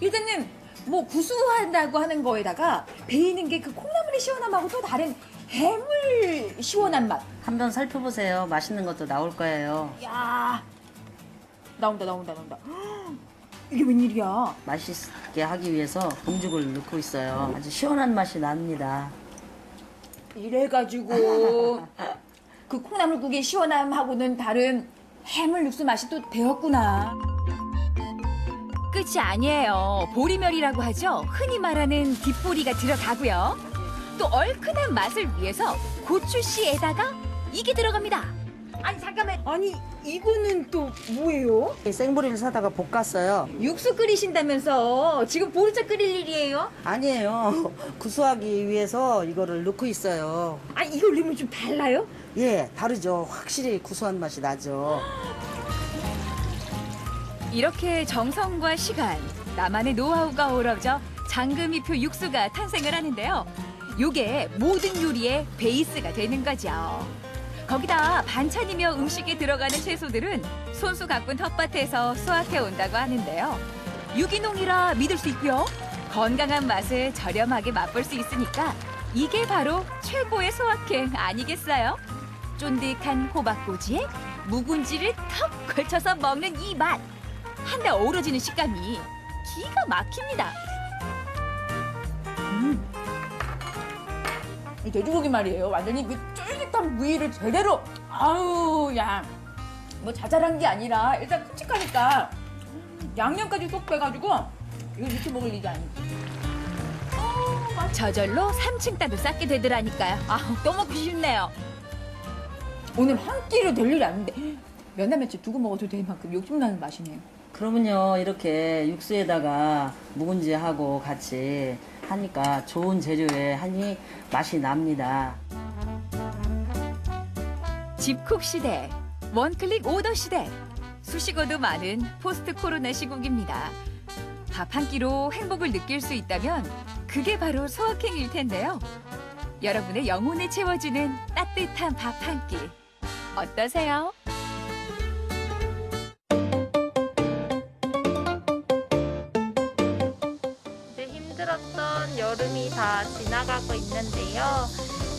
Speaker 18: 일단은 뭐 구수한다고 하는 거에다가 배이는 게 그 콩나물의 시원함하고 또 다른 해물 시원한 맛.
Speaker 21: 한번 살펴보세요. 맛있는 것도 나올 거예요.
Speaker 18: 야, 나온다. 이게 웬일이야?
Speaker 21: 맛있게 하기 위해서 공죽을 넣고 있어요. 아주 시원한 맛이 납니다.
Speaker 18: 이래가지고 그 콩나물국의 시원함하고는 다른 해물 육수 맛이 또 배웠구나.
Speaker 14: 끝이 아니에요. 보리멸이라고 하죠. 흔히 말하는 뒷보리가 들어가고요. 또 얼큰한 맛을 위해서 고추씨에다가 이게 들어갑니다.
Speaker 18: 아니 잠깐만. 아니 이거는 또 뭐예요?
Speaker 21: 생보리를 사다가 볶았어요.
Speaker 18: 육수 끓이신다면서 지금 보리차 끓일 일이에요?
Speaker 21: 아니에요. 구수하기 위해서 이거를 넣고 있어요.
Speaker 18: 아니 이걸 넣으면 좀 달라요?
Speaker 21: 예, 다르죠. 확실히 구수한 맛이 나죠.
Speaker 14: 이렇게 정성과 시간, 나만의 노하우가 어우러져 장금이표 육수가 탄생을 하는데요. 요게 모든 요리의 베이스가 되는 거죠. 거기다 반찬이며 음식에 들어가는 채소들은 손수 가꾼 텃밭에서 수확해 온다고 하는데요. 유기농이라 믿을 수 있고요. 건강한 맛을 저렴하게 맛볼 수 있으니까 이게 바로 최고의 소확행 아니겠어요? 쫀득한 호박꼬지에 묵은지를 턱 걸쳐서 먹는 이 맛. 한데 어우러지는 식감이 기가 막힙니다.
Speaker 18: 이 돼지고기 말이에요. 완전히 그 쫄깃한 부위를 제대로. 아우 야, 뭐 자잘한 게 아니라 일단 큼직하니까 양념까지 쏙 빼가지고 이거 이렇게 먹을 일이 아니지.
Speaker 14: 저절로 3층 따도 쌓게 되더라니까요. 또 먹고 싶네요.
Speaker 18: 오늘 한 끼로 될 일이 아닌데 몇 날 며칠 두고 먹어도 될 만큼 욕심나는 맛이네요.
Speaker 21: 그러면요, 이렇게 육수에다가 묵은지하고 같이 하니까 좋은 재료에 하니 맛이 납니다.
Speaker 14: 집콕 시대, 원클릭 오더 시대, 수식어도 많은 포스트 코로나 시국입니다. 밥 한 끼로 행복을 느낄 수 있다면 그게 바로 소확행일 텐데요. 여러분의 영혼을 채워주는 따뜻한 밥 한 끼, 어떠세요?
Speaker 1: 힘들었던 여름이 다 지나가고 있는데요.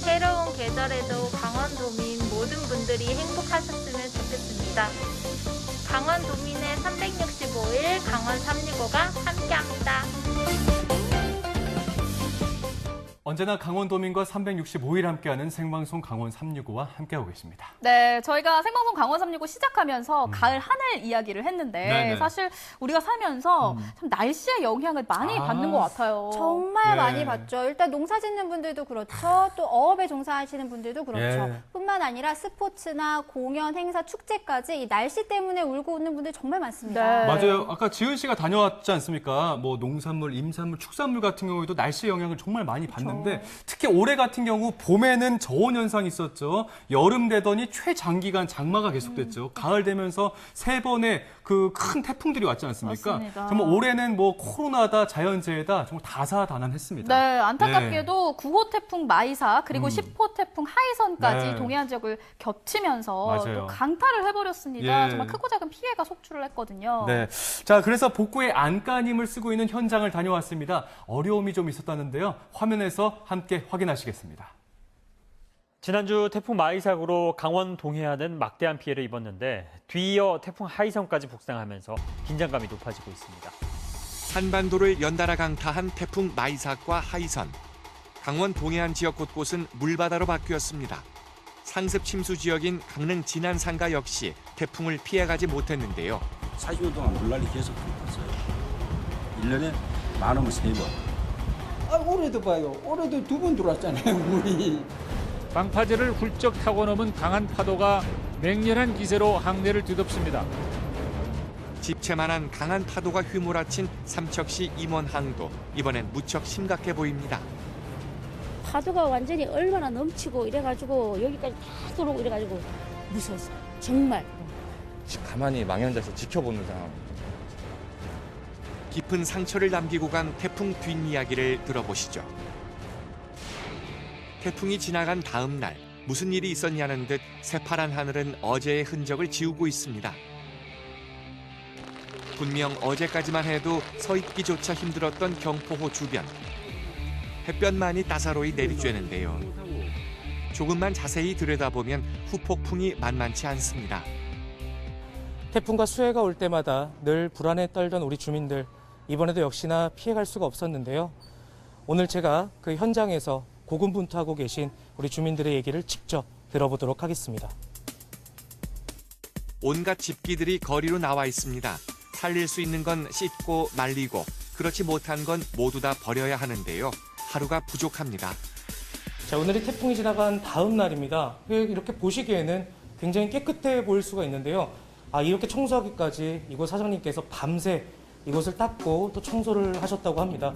Speaker 1: 새로운 계절에도 강원도민 모든 분들이 행복하셨으면 좋겠습니다. 강원도민의 365일 강원 365가 함께합니다.
Speaker 2: 언제나 강원도민과 365일 함께하는 생방송 강원 365와 함께하고 계십니다.
Speaker 3: 네, 저희가 생방송 강원 365 시작하면서 가을 하늘 이야기를 했는데
Speaker 2: 네네.
Speaker 3: 사실 우리가 살면서 참 날씨의 영향을 많이 받는 것 같아요.
Speaker 4: 정말
Speaker 2: 네.
Speaker 4: 많이 받죠. 일단 농사 짓는 분들도 그렇죠. 또 어업에 종사하시는 분들도 그렇죠.
Speaker 2: 예.
Speaker 4: 뿐만 아니라 스포츠나 공연, 행사, 축제까지 이 날씨 때문에 울고 웃는 분들 정말 많습니다.
Speaker 3: 네.
Speaker 2: 맞아요. 아까 지은 씨가 다녀왔지 않습니까? 뭐 농산물, 임산물, 축산물 같은 경우에도 날씨 영향을 정말 많이 받는데 특히 올해 같은 경우 봄에는 저온 현상이 있었죠. 여름 되더니 최장기간 장마가 계속됐죠. 가을 되면서 세 번의 그 큰 태풍들이 왔지 않습니까?
Speaker 3: 맞습니다.
Speaker 2: 정말 올해는 뭐 코로나다 자연재해다 정말 다사다난했습니다.
Speaker 3: 네, 안타깝게도 9호 태풍 마이사 그리고 10호 태풍 하이선까지
Speaker 2: 네.
Speaker 3: 동해안 지역을 겹치면서
Speaker 2: 맞아요.
Speaker 3: 또 강타를 해버렸습니다.
Speaker 2: 예.
Speaker 3: 정말 크고 작은 피해가 속출을 했거든요.
Speaker 2: 네. 자, 그래서 복구의 안간힘을 쓰고 있는 현장을 다녀왔습니다. 어려움이 좀 있었다는데요. 화면에서 함께 확인하시겠습니다.
Speaker 22: 지난주 태풍 마이삭으로 강원 동해안은 막대한 피해를 입었는데 뒤이어 태풍 하이선까지 북상하면서 긴장감이 높아지고 있습니다.
Speaker 23: 한반도를 연달아 강타한 태풍 마이삭과 하이선. 강원 동해안 지역 곳곳은 물바다로 바뀌었습니다. 상습 침수 지역인 강릉 진안상가 역시 태풍을 피해가지 못했는데요.
Speaker 20: 40년 동안 물난리 계속 들어왔어요. 1년에 많으면 3번.
Speaker 16: 올해도 봐요. 올해도 2번 들어왔잖아요, 물이.
Speaker 24: 방파제를 훌쩍 타고 넘은 강한 파도가 맹렬한 기세로 항내를 뒤덮습니다.
Speaker 23: 집채만한 강한 파도가 휘몰아친 삼척시 임원항도 이번엔 무척 심각해 보입니다.
Speaker 25: 파도가 완전히 얼마나 넘치고 이래가지고 여기까지 다 들어오고 이래가지고 무서웠어요. 정말.
Speaker 5: 가만히 망연자실 지켜보는 상황.
Speaker 23: 깊은 상처를 남기고 간 태풍 뒷이야기를 들어보시죠. 태풍이 지나간 다음 날 무슨 일이 있었냐는 듯 새파란 하늘은 어제의 흔적을 지우고 있습니다. 분명 어제까지만 해도 서 있기조차 힘들었던 경포호 주변. 햇볕만이 따사로이 내리쬐는데요. 조금만 자세히 들여다보면 후폭풍이 만만치 않습니다.
Speaker 6: 태풍과 수해가 올 때마다 늘 불안에 떨던 우리 주민들, 이번에도 역시나 피해갈 수가 없었는데요. 오늘 제가 그 현장에서 고군분투하고 계신 우리 주민들의 얘기를 직접 들어보도록 하겠습니다.
Speaker 23: 온갖 집기들이 거리로 나와 있습니다. 살릴 수 있는 건 씻고 말리고 그렇지 못한 건 모두 다 버려야 하는데요. 하루가 부족합니다.
Speaker 6: 자, 오늘이 태풍이 지나간 다음 날입니다. 이렇게 보시기에는 굉장히 깨끗해 보일 수가 있는데요. 이렇게 청소하기까지 이곳 사장님께서 밤새 이곳을 닦고 또 청소를 하셨다고 합니다.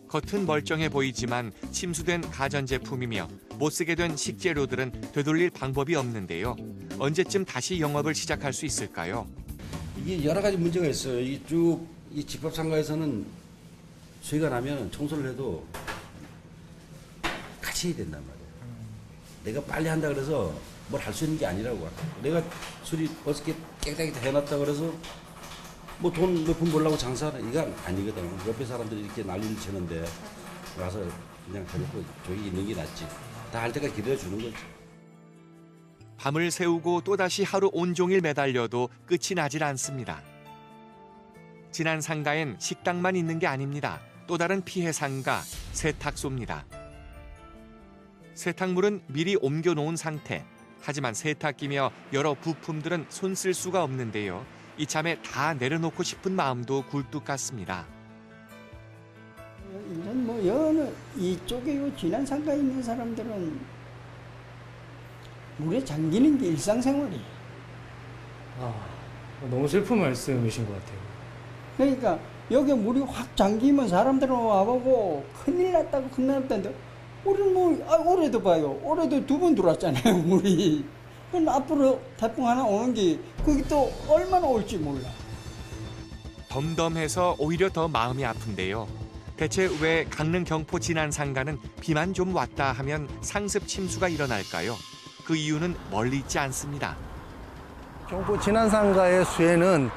Speaker 23: 겉은 멀쩡해 보이지만 침수된 가전제품이며 못쓰게 된 식재료들은 되돌릴 방법이 없는데요. 언제쯤 다시 영업을 시작할 수 있을까요?
Speaker 19: 이게 여러 가지 문제가 있어요. 이 집합상가에서는 수해가 나면 청소를 해도 같이 해야 된단 말이에요. 내가 빨리 한다 그래서 뭘 할 수 있는 게 아니라고. 내가 수리 어저께 깨끗하게 해놨다 그래서 뭐 돈 몇 푼 벌려고 장사하는 이건 아니거든. 옆에 사람들이 이렇게 난리를 치는데 와서 그냥 해놓고 저기 있는 게 낫지. 다 할 때까지 기다려주는 거지.
Speaker 23: 밤을 새우고 또다시 하루 온종일 매달려도 끝이 나질 않습니다. 지난 상가엔 식당만 있는 게 아닙니다. 또 다른 피해 상가, 세탁소입니다. 세탁물은 미리 옮겨놓은 상태. 하지만 세탁기며 여러 부품들은 손 쓸 수가 없는데요. 이참에 다 내려놓고 싶은 마음도 굴뚝 같습니다.
Speaker 16: 이런 뭐 여느 이쪽에 요 지난 상가에 있는 사람들은 물에 잠기는 게 일상생활이에요.
Speaker 6: 너무 슬픈 말씀이신 것 같아요.
Speaker 16: 그러니까 여기 물이 확 잠기면 사람들은 와보고 큰일 났다고 큰일 났다는데 우리는 뭐 올해도 봐요. 올해도 2번 들어왔잖아요, 물이. 그럼 앞으로 태풍 하나 오는 게 그게 또 얼마나 올지 몰라.
Speaker 23: 덤덤해서 오히려 더 마음이 아픈데요. 대체 왜 강릉 경포 진안 상가는 비만 좀 왔다 하면 상습 침수가 일어날까요? 그 이유는 멀리 있지 않습니다.
Speaker 7: 경포 진안상가의 수해는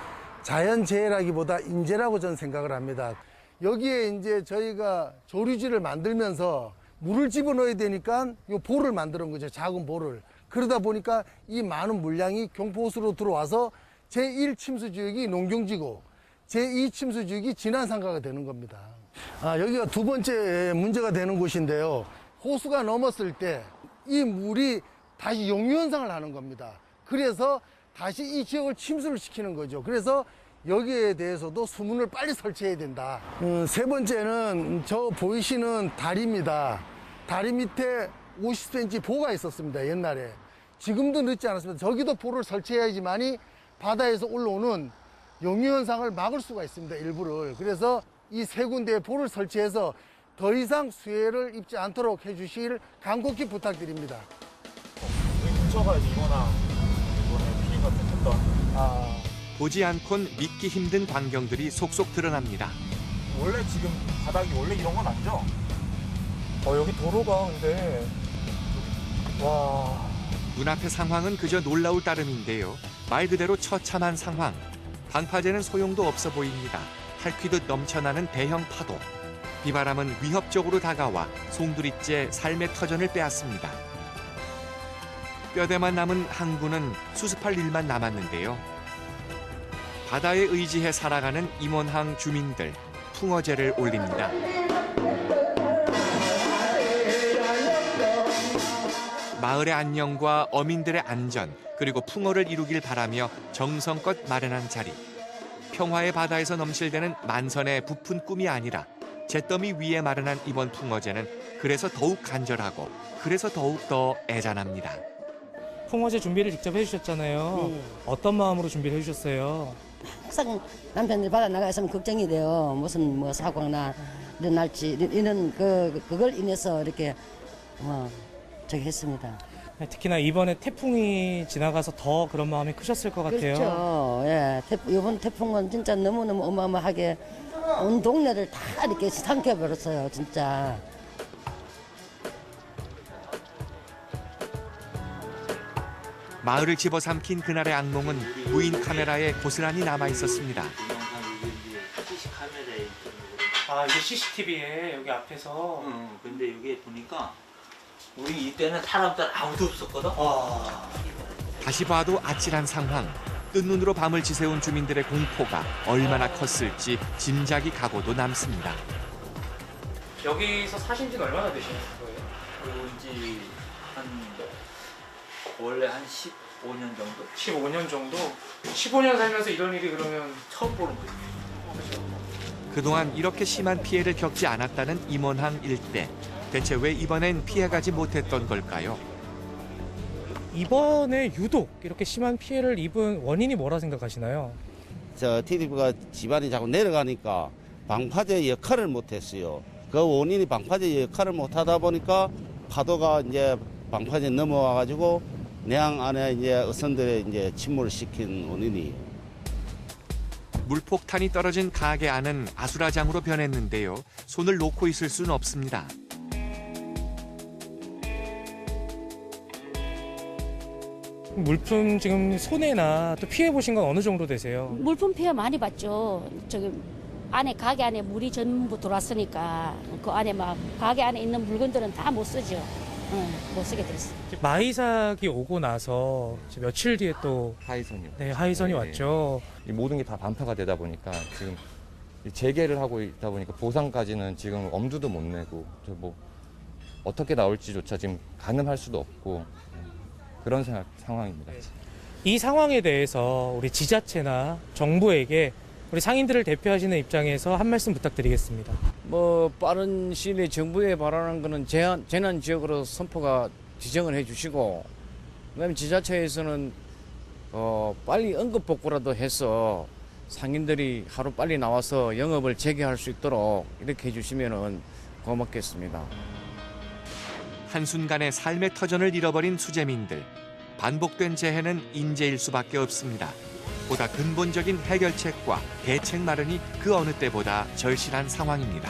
Speaker 7: 자연재해라기보다 인재라고 저는 생각을 합니다. 여기에 이제 저희가 조류지를 만들면서 물을 집어넣어야 되니까 이 볼을 만드는 거죠. 작은 볼을. 그러다 보니까 이 많은 물량이 경포호수로 들어와서 제1침수지역이 농경지고 제2침수지역이 진안상가가 되는 겁니다. 여기가 두 번째 문제가 되는 곳인데요. 호수가 넘었을 때 이 물이 다시 용유현상을 하는 겁니다. 그래서 다시 이 지역을 침수를 시키는 거죠. 그래서 여기에 대해서도 수문을 빨리 설치해야 된다. 세 번째는 저 보이시는 다리입니다. 다리 밑에 50cm 보가 있었습니다, 옛날에. 지금도 늦지 않았습니다. 저기도 보를 설치해야지만이 바다에서 올라오는 용유현상을 막을 수가 있습니다, 일부를. 그래서 이 세 군데에 보를 설치해서 더 이상 수해를 입지 않도록 해주실 간곡히 부탁드립니다.
Speaker 8: 근처가 이거나 이번에 피해가 됐던
Speaker 23: 보지 않곤 믿기 힘든 광경들이 속속 드러납니다.
Speaker 8: 원래 지금 바닥이 원래 이런 건 아니죠? 여기 도로가 근데 와.
Speaker 23: 눈앞의 상황은 그저 놀라울 따름인데요. 말 그대로 처참한 상황. 방파제는 소용도 없어 보입니다. 탈퀴듯 넘쳐나는 대형 파도. 비바람은 위협적으로 다가와 송두리째 삶의 터전을 빼앗습니다. 뼈대만 남은 항구는 수습할 일만 남았는데요. 바다에 의지해 살아가는 임원항 주민들, 풍어제를 올립니다. 마을의 안녕과 어민들의 안전, 그리고 풍어를 이루길 바라며 정성껏 마련한 자리. 평화의 바다에서 넘실대는 만선의 부푼 꿈이 아니라 잿더미 위에 마련한 이번 풍어제는 그래서 더욱 간절하고 그래서 더욱 더 애잔합니다.
Speaker 6: 풍어제 준비를 직접 해주셨잖아요. 어떤 마음으로 준비를 해주셨어요?
Speaker 21: 항상 남편들이 바다 나가 있으면 걱정이 돼요. 무슨 뭐 사고나 일어날지 이런 그걸 인해서 이렇게 저기 했습니다.
Speaker 6: 특히나 이번에 태풍이 지나가서 더 그런 마음이 크셨을 것 같아요.
Speaker 21: 그렇죠. 예, 이번 태풍은 진짜 너무너무 어마어마하게 온 동네를 다 이렇게 삼켜버렸어요, 진짜.
Speaker 23: 마을을 집어삼킨 그날의 악몽은 무인 카메라에 고스란히 남아 있었습니다.
Speaker 6: 아, 이게 CCTV에 여기 앞에서.
Speaker 9: 근데 여기 보니까 우리 이때는 사람들 아무도 없었거든.
Speaker 23: 다시 봐도 아찔한 상황. 뜬 눈으로 밤을 지새운 주민들의 공포가 얼마나 컸을지 짐작이 가고도 남습니다.
Speaker 6: 여기서 사신 지는 얼마나 되시는 거예요?
Speaker 9: 그런지 원래 한 15년 정도?
Speaker 6: 15년 정도? 15년 살면서 이런 일이 그러면
Speaker 9: 처음 보는 거예요.
Speaker 23: 그동안 이렇게 심한 피해를 겪지 않았다는 임원항 일대. 대체 왜 이번엔 피해가지 못했던 걸까요?
Speaker 6: 이번에 유독 이렇게 심한 피해를 입은 원인이 뭐라 생각하시나요?
Speaker 10: TDP가 집안이 자꾸 내려가니까 방파제 역할을 못했어요. 그 원인이 방파제 역할을 못하다 보니까 파도가 이제 방파제 넘어와가지고 내항 안에 이제 어선들의 이제 침몰을 시킨 원인이.
Speaker 23: 물폭탄이 떨어진 가게 안은 아수라장으로 변했는데요. 손을 놓고 있을 수는 없습니다.
Speaker 6: 물품 지금 손해나 또 피해 보신 건 어느 정도 되세요?
Speaker 25: 물품 피해 많이 봤죠. 저기 안에 가게 안에 물이 전부 들어왔으니까 그 안에 막 가게 안에 있는 물건들은 다 못 쓰죠. 못 쓰게 됐어.
Speaker 6: 마이삭이 오고 나서 며칠 뒤에 또
Speaker 5: 하이선이요.
Speaker 6: 네, 하이선이 왔죠.
Speaker 5: 이 모든 게 다 반파가 되다 보니까 지금 재개를 하고 있다 보니까 보상까지는 지금 엄두도 못 내고 뭐 어떻게 나올지조차 지금 가늠할 수도 없고 그런 상황입니다.
Speaker 6: 이 상황에 대해서 우리 지자체나 정부에게 우리 상인들을 대표하시는 입장에서 한 말씀 부탁드리겠습니다.
Speaker 11: 뭐 빠른 시일 내에 정부에 바라는 거는 재난 지역으로 선포가 지정을 해주시고, 그다음에 지자체에서는 빨리 응급 복구라도 해서 상인들이 하루 빨리 나와서 영업을 재개할 수 있도록 이렇게 해주시면은 고맙겠습니다.
Speaker 23: 한순간에 삶의 터전을 잃어버린 수재민들. 반복된 재해는 인재일 수밖에 없습니다. 보다 근본적인 해결책과 대책 마련이 그 어느 때보다 절실한 상황입니다.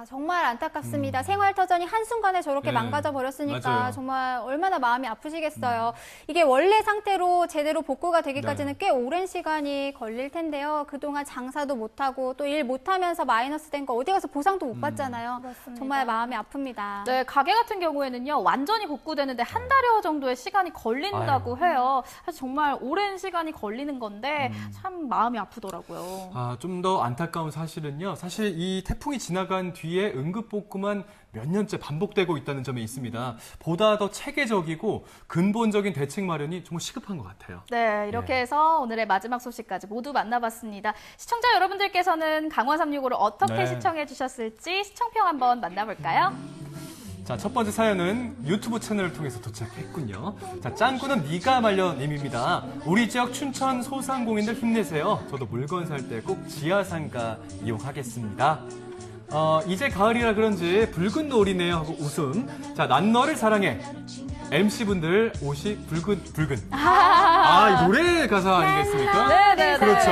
Speaker 4: 정말 안타깝습니다. 생활터전이 한순간에 저렇게
Speaker 2: 네,
Speaker 4: 망가져 버렸으니까
Speaker 2: 맞아요.
Speaker 4: 정말 얼마나 마음이 아프시겠어요. 이게 원래 상태로 제대로 복구가 되기까지는 꽤 오랜 시간이 걸릴 텐데요. 그동안 장사도 못하고 또 일 못하면서 마이너스 된 거 어디 가서 보상도 못 받잖아요. 정말 마음이 아픕니다.
Speaker 3: 네, 가게 같은 경우에는요, 완전히 복구되는데 한 달여 정도의 시간이 걸린다고 해요. 사실 정말 오랜 시간이 걸리는 건데 참 마음이 아프더라고요.
Speaker 2: 좀 더 안타까운 사실은요. 사실 이 태풍이 지나간 뒤에 응급복구만 몇 년째 반복되고 있다는 점에 있습니다. 보다 더 체계적이고 근본적인 대책 마련이 정말 시급한 것 같아요.
Speaker 3: 네, 이렇게 해서 오늘의 마지막 소식까지 모두 만나봤습니다. 시청자 여러분들께서는 강원 365를 어떻게 시청해 주셨을지 시청평 한번 만나볼까요?
Speaker 2: 자, 첫 번째 사연은 유튜브 채널을 통해서 도착했군요. 자, 짱구는 니가 말려님입니다. 우리 지역 춘천 소상공인들 힘내세요. 저도 물건 살 때 꼭 지하상가 이용하겠습니다. 이제 가을이라 그런지 붉은 노을이네요 하고 웃음. 자, 난 너를 사랑해. MC분들 옷이 붉은. 이 노래 가사 아니겠습니까?
Speaker 3: 네.
Speaker 2: 그렇죠.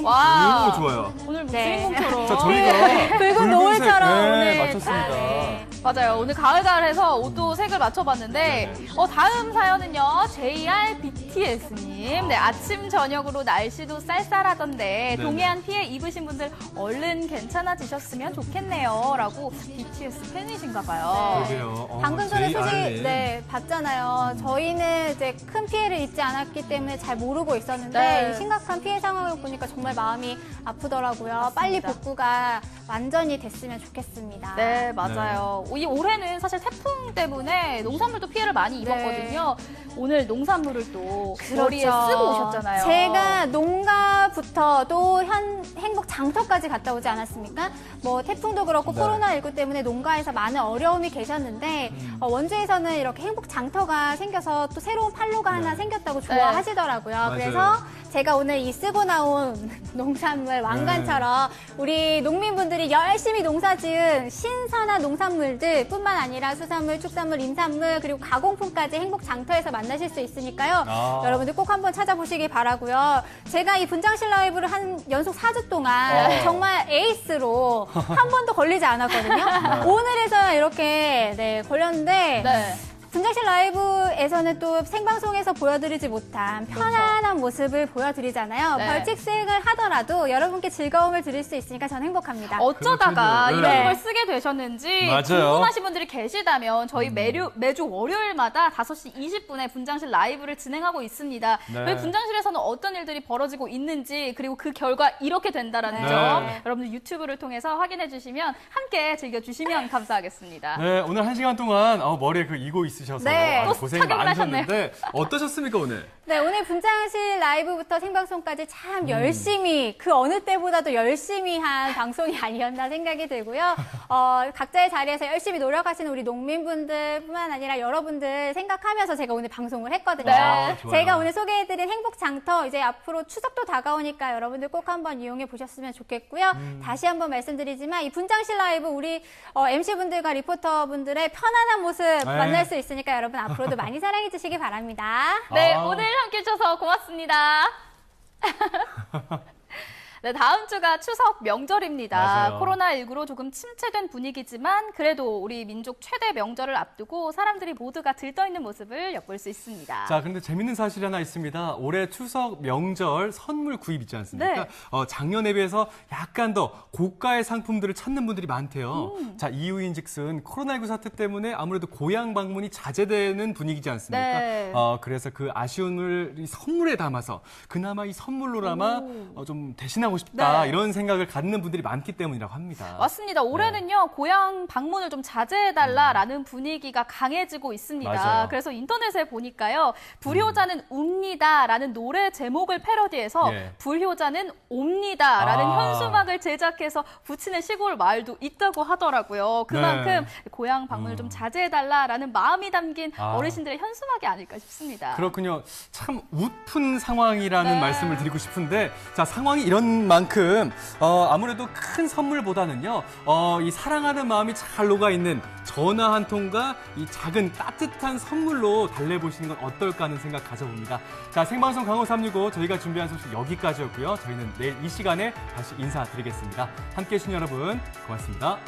Speaker 3: 와.
Speaker 2: 너무 좋아요.
Speaker 3: 오늘 주인공처럼.
Speaker 2: 자, 저희가
Speaker 3: 붉은 노을처럼 오늘
Speaker 2: 맞췄습니다.
Speaker 3: 맞아요. 오늘 가을가을해서 옷도 색을 맞춰봤는데 다음 사연은요. JR BTS님. 네, 아침 저녁으로 날씨도 쌀쌀하던데 동해안 피해 입으신 분들 얼른 괜찮아지셨으면 좋겠네요. 라고 BTS 팬이신가 봐요.
Speaker 2: 그러게요.
Speaker 4: 방금 전에 소식 봤잖아요. 저희는 이제 큰 피해를 입지 않았기 때문에 잘 모르고 있었는데 심각한 피해 상황을 보니까 정말 마음이 아프더라고요. 빨리 복구가 완전히 됐으면 좋겠습니다.
Speaker 3: 네, 맞아요. 이 올해는 사실 태풍 때문에 농산물도 피해를 많이 입었거든요. 오늘 농산물을 또 머리에 쓰고 오셨잖아요.
Speaker 4: 제가 농가부터 또 행복 장터까지 갔다 오지 않았습니까? 뭐 태풍도 그렇고
Speaker 2: 네.
Speaker 4: 코로나19 때문에 농가에서 많은 어려움이 계셨는데 원주에서는 이렇게 행복 장터가 생겨서 또 새로운 판로가 하나 생겼다고 좋아하시더라고요.
Speaker 2: 맞아요.
Speaker 4: 그래서 제가 오늘 이 쓰고 나온 농산물 왕관처럼 우리 농민분들이 열심히 농사지은 신선한 농산물들 뿐만 아니라 수산물, 축산물, 임산물 그리고 가공품까지 행복 장터에서 만나실 수 있으니까요. 여러분들 꼭 한번 찾아보시기 바라고요. 제가 이 분장실 라이브를 한 연속 4주 동안 정말 에이스로 한 번도 걸리지 않았거든요. 오늘에서야 이렇게 걸렸는데 분장실 라이브에서는 또 생방송에서 보여드리지 못한 편안한 모습을 보여드리잖아요. 벌칙색을 하더라도 여러분께 즐거움을 드릴 수 있으니까 전 행복합니다.
Speaker 3: 어쩌다가
Speaker 2: 그렇군요.
Speaker 3: 이런 걸 쓰게 되셨는지
Speaker 2: 맞아요.
Speaker 3: 궁금하신 분들이 계시다면 저희 매주 월요일마다 5시 20분에 분장실 라이브를 진행하고 있습니다.
Speaker 2: 네.
Speaker 3: 저희 분장실에서는 어떤 일들이 벌어지고 있는지 그리고 그 결과 이렇게 된다라는 점 여러분들 유튜브를 통해서 확인해 주시면 함께 즐겨주시면 감사하겠습니다.
Speaker 2: 네, 오늘 1시간 동안 머리에 이고 있으셔서
Speaker 3: 또
Speaker 2: 고생
Speaker 3: 착용을
Speaker 2: 많으셨는데 어떠셨습니까, 오늘?
Speaker 4: 네, 오늘 분장실 라이브부터 생방송까지 참 열심히, 그 어느 때보다도 열심히 한 방송이 아니었나 생각이 들고요. 각자의 자리에서 열심히 노력하시는 우리 농민분들 뿐만 아니라 여러분들 생각하면서 제가 오늘 방송을 했거든요.
Speaker 2: 좋아요.
Speaker 4: 제가 오늘 소개해드린 행복장터, 이제 앞으로 추석도 다가오니까 여러분들 꼭 한번 이용해 보셨으면 좋겠고요. 다시 한번 말씀드리지만 이 분장실 라이브 우리 MC분들과 리포터분들의 편안한 모습 만날 수 있으니까 여러분 앞으로도 많이 사랑해 주시기 바랍니다.
Speaker 3: 네, 오늘 함께 해주셔서 고맙습니다. 네, 다음 주가 추석 명절입니다.
Speaker 2: 맞아요.
Speaker 3: 코로나19로 조금 침체된 분위기지만 그래도 우리 민족 최대 명절을 앞두고 사람들이 모두가 들떠있는 모습을 엿볼 수 있습니다.
Speaker 2: 자, 그런데 재밌는 사실이 하나 있습니다. 올해 추석 명절 선물 구입 있지 않습니까?
Speaker 3: 네.
Speaker 2: 작년에 비해서 약간 더 고가의 상품들을 찾는 분들이 많대요. 자, 이유인즉슨 코로나19 사태 때문에 아무래도 고향 방문이 자제되는 분위기지 않습니까?
Speaker 3: 네.
Speaker 2: 그래서 그 아쉬움을 이 선물에 담아서 그나마 이 선물로나마 좀 대신하고 싶다 이런 생각을 갖는 분들이 많기 때문이라고 합니다.
Speaker 3: 맞습니다. 올해는요, 고향 방문을 좀 자제해달라라는 분위기가 강해지고 있습니다.
Speaker 2: 맞아요.
Speaker 3: 그래서 인터넷에 보니까요, 불효자는 웁니다라는 노래 제목을 패러디해서 불효자는 옵니다라는 현수막을 제작해서 붙이는 시골 마을도 있다고 하더라고요. 그만큼 고향 방문을 좀 자제해달라라는 마음이 담긴 어르신들의 현수막이 아닐까 싶습니다.
Speaker 2: 그렇군요. 참 웃픈 상황이라는 말씀을 드리고 싶은데, 자, 상황이 이런 만큼 아무래도 큰 선물보다는요, 이 사랑하는 마음이 잘 녹아있는 전화 한 통과 이 작은 따뜻한 선물로 달래보시는 건 어떨까 하는 생각 가져봅니다. 자, 생방송 강호 365 저희가 준비한 소식 여기까지였고요. 저희는 내일 이 시간에 다시 인사드리겠습니다. 함께해 주신 여러분 고맙습니다.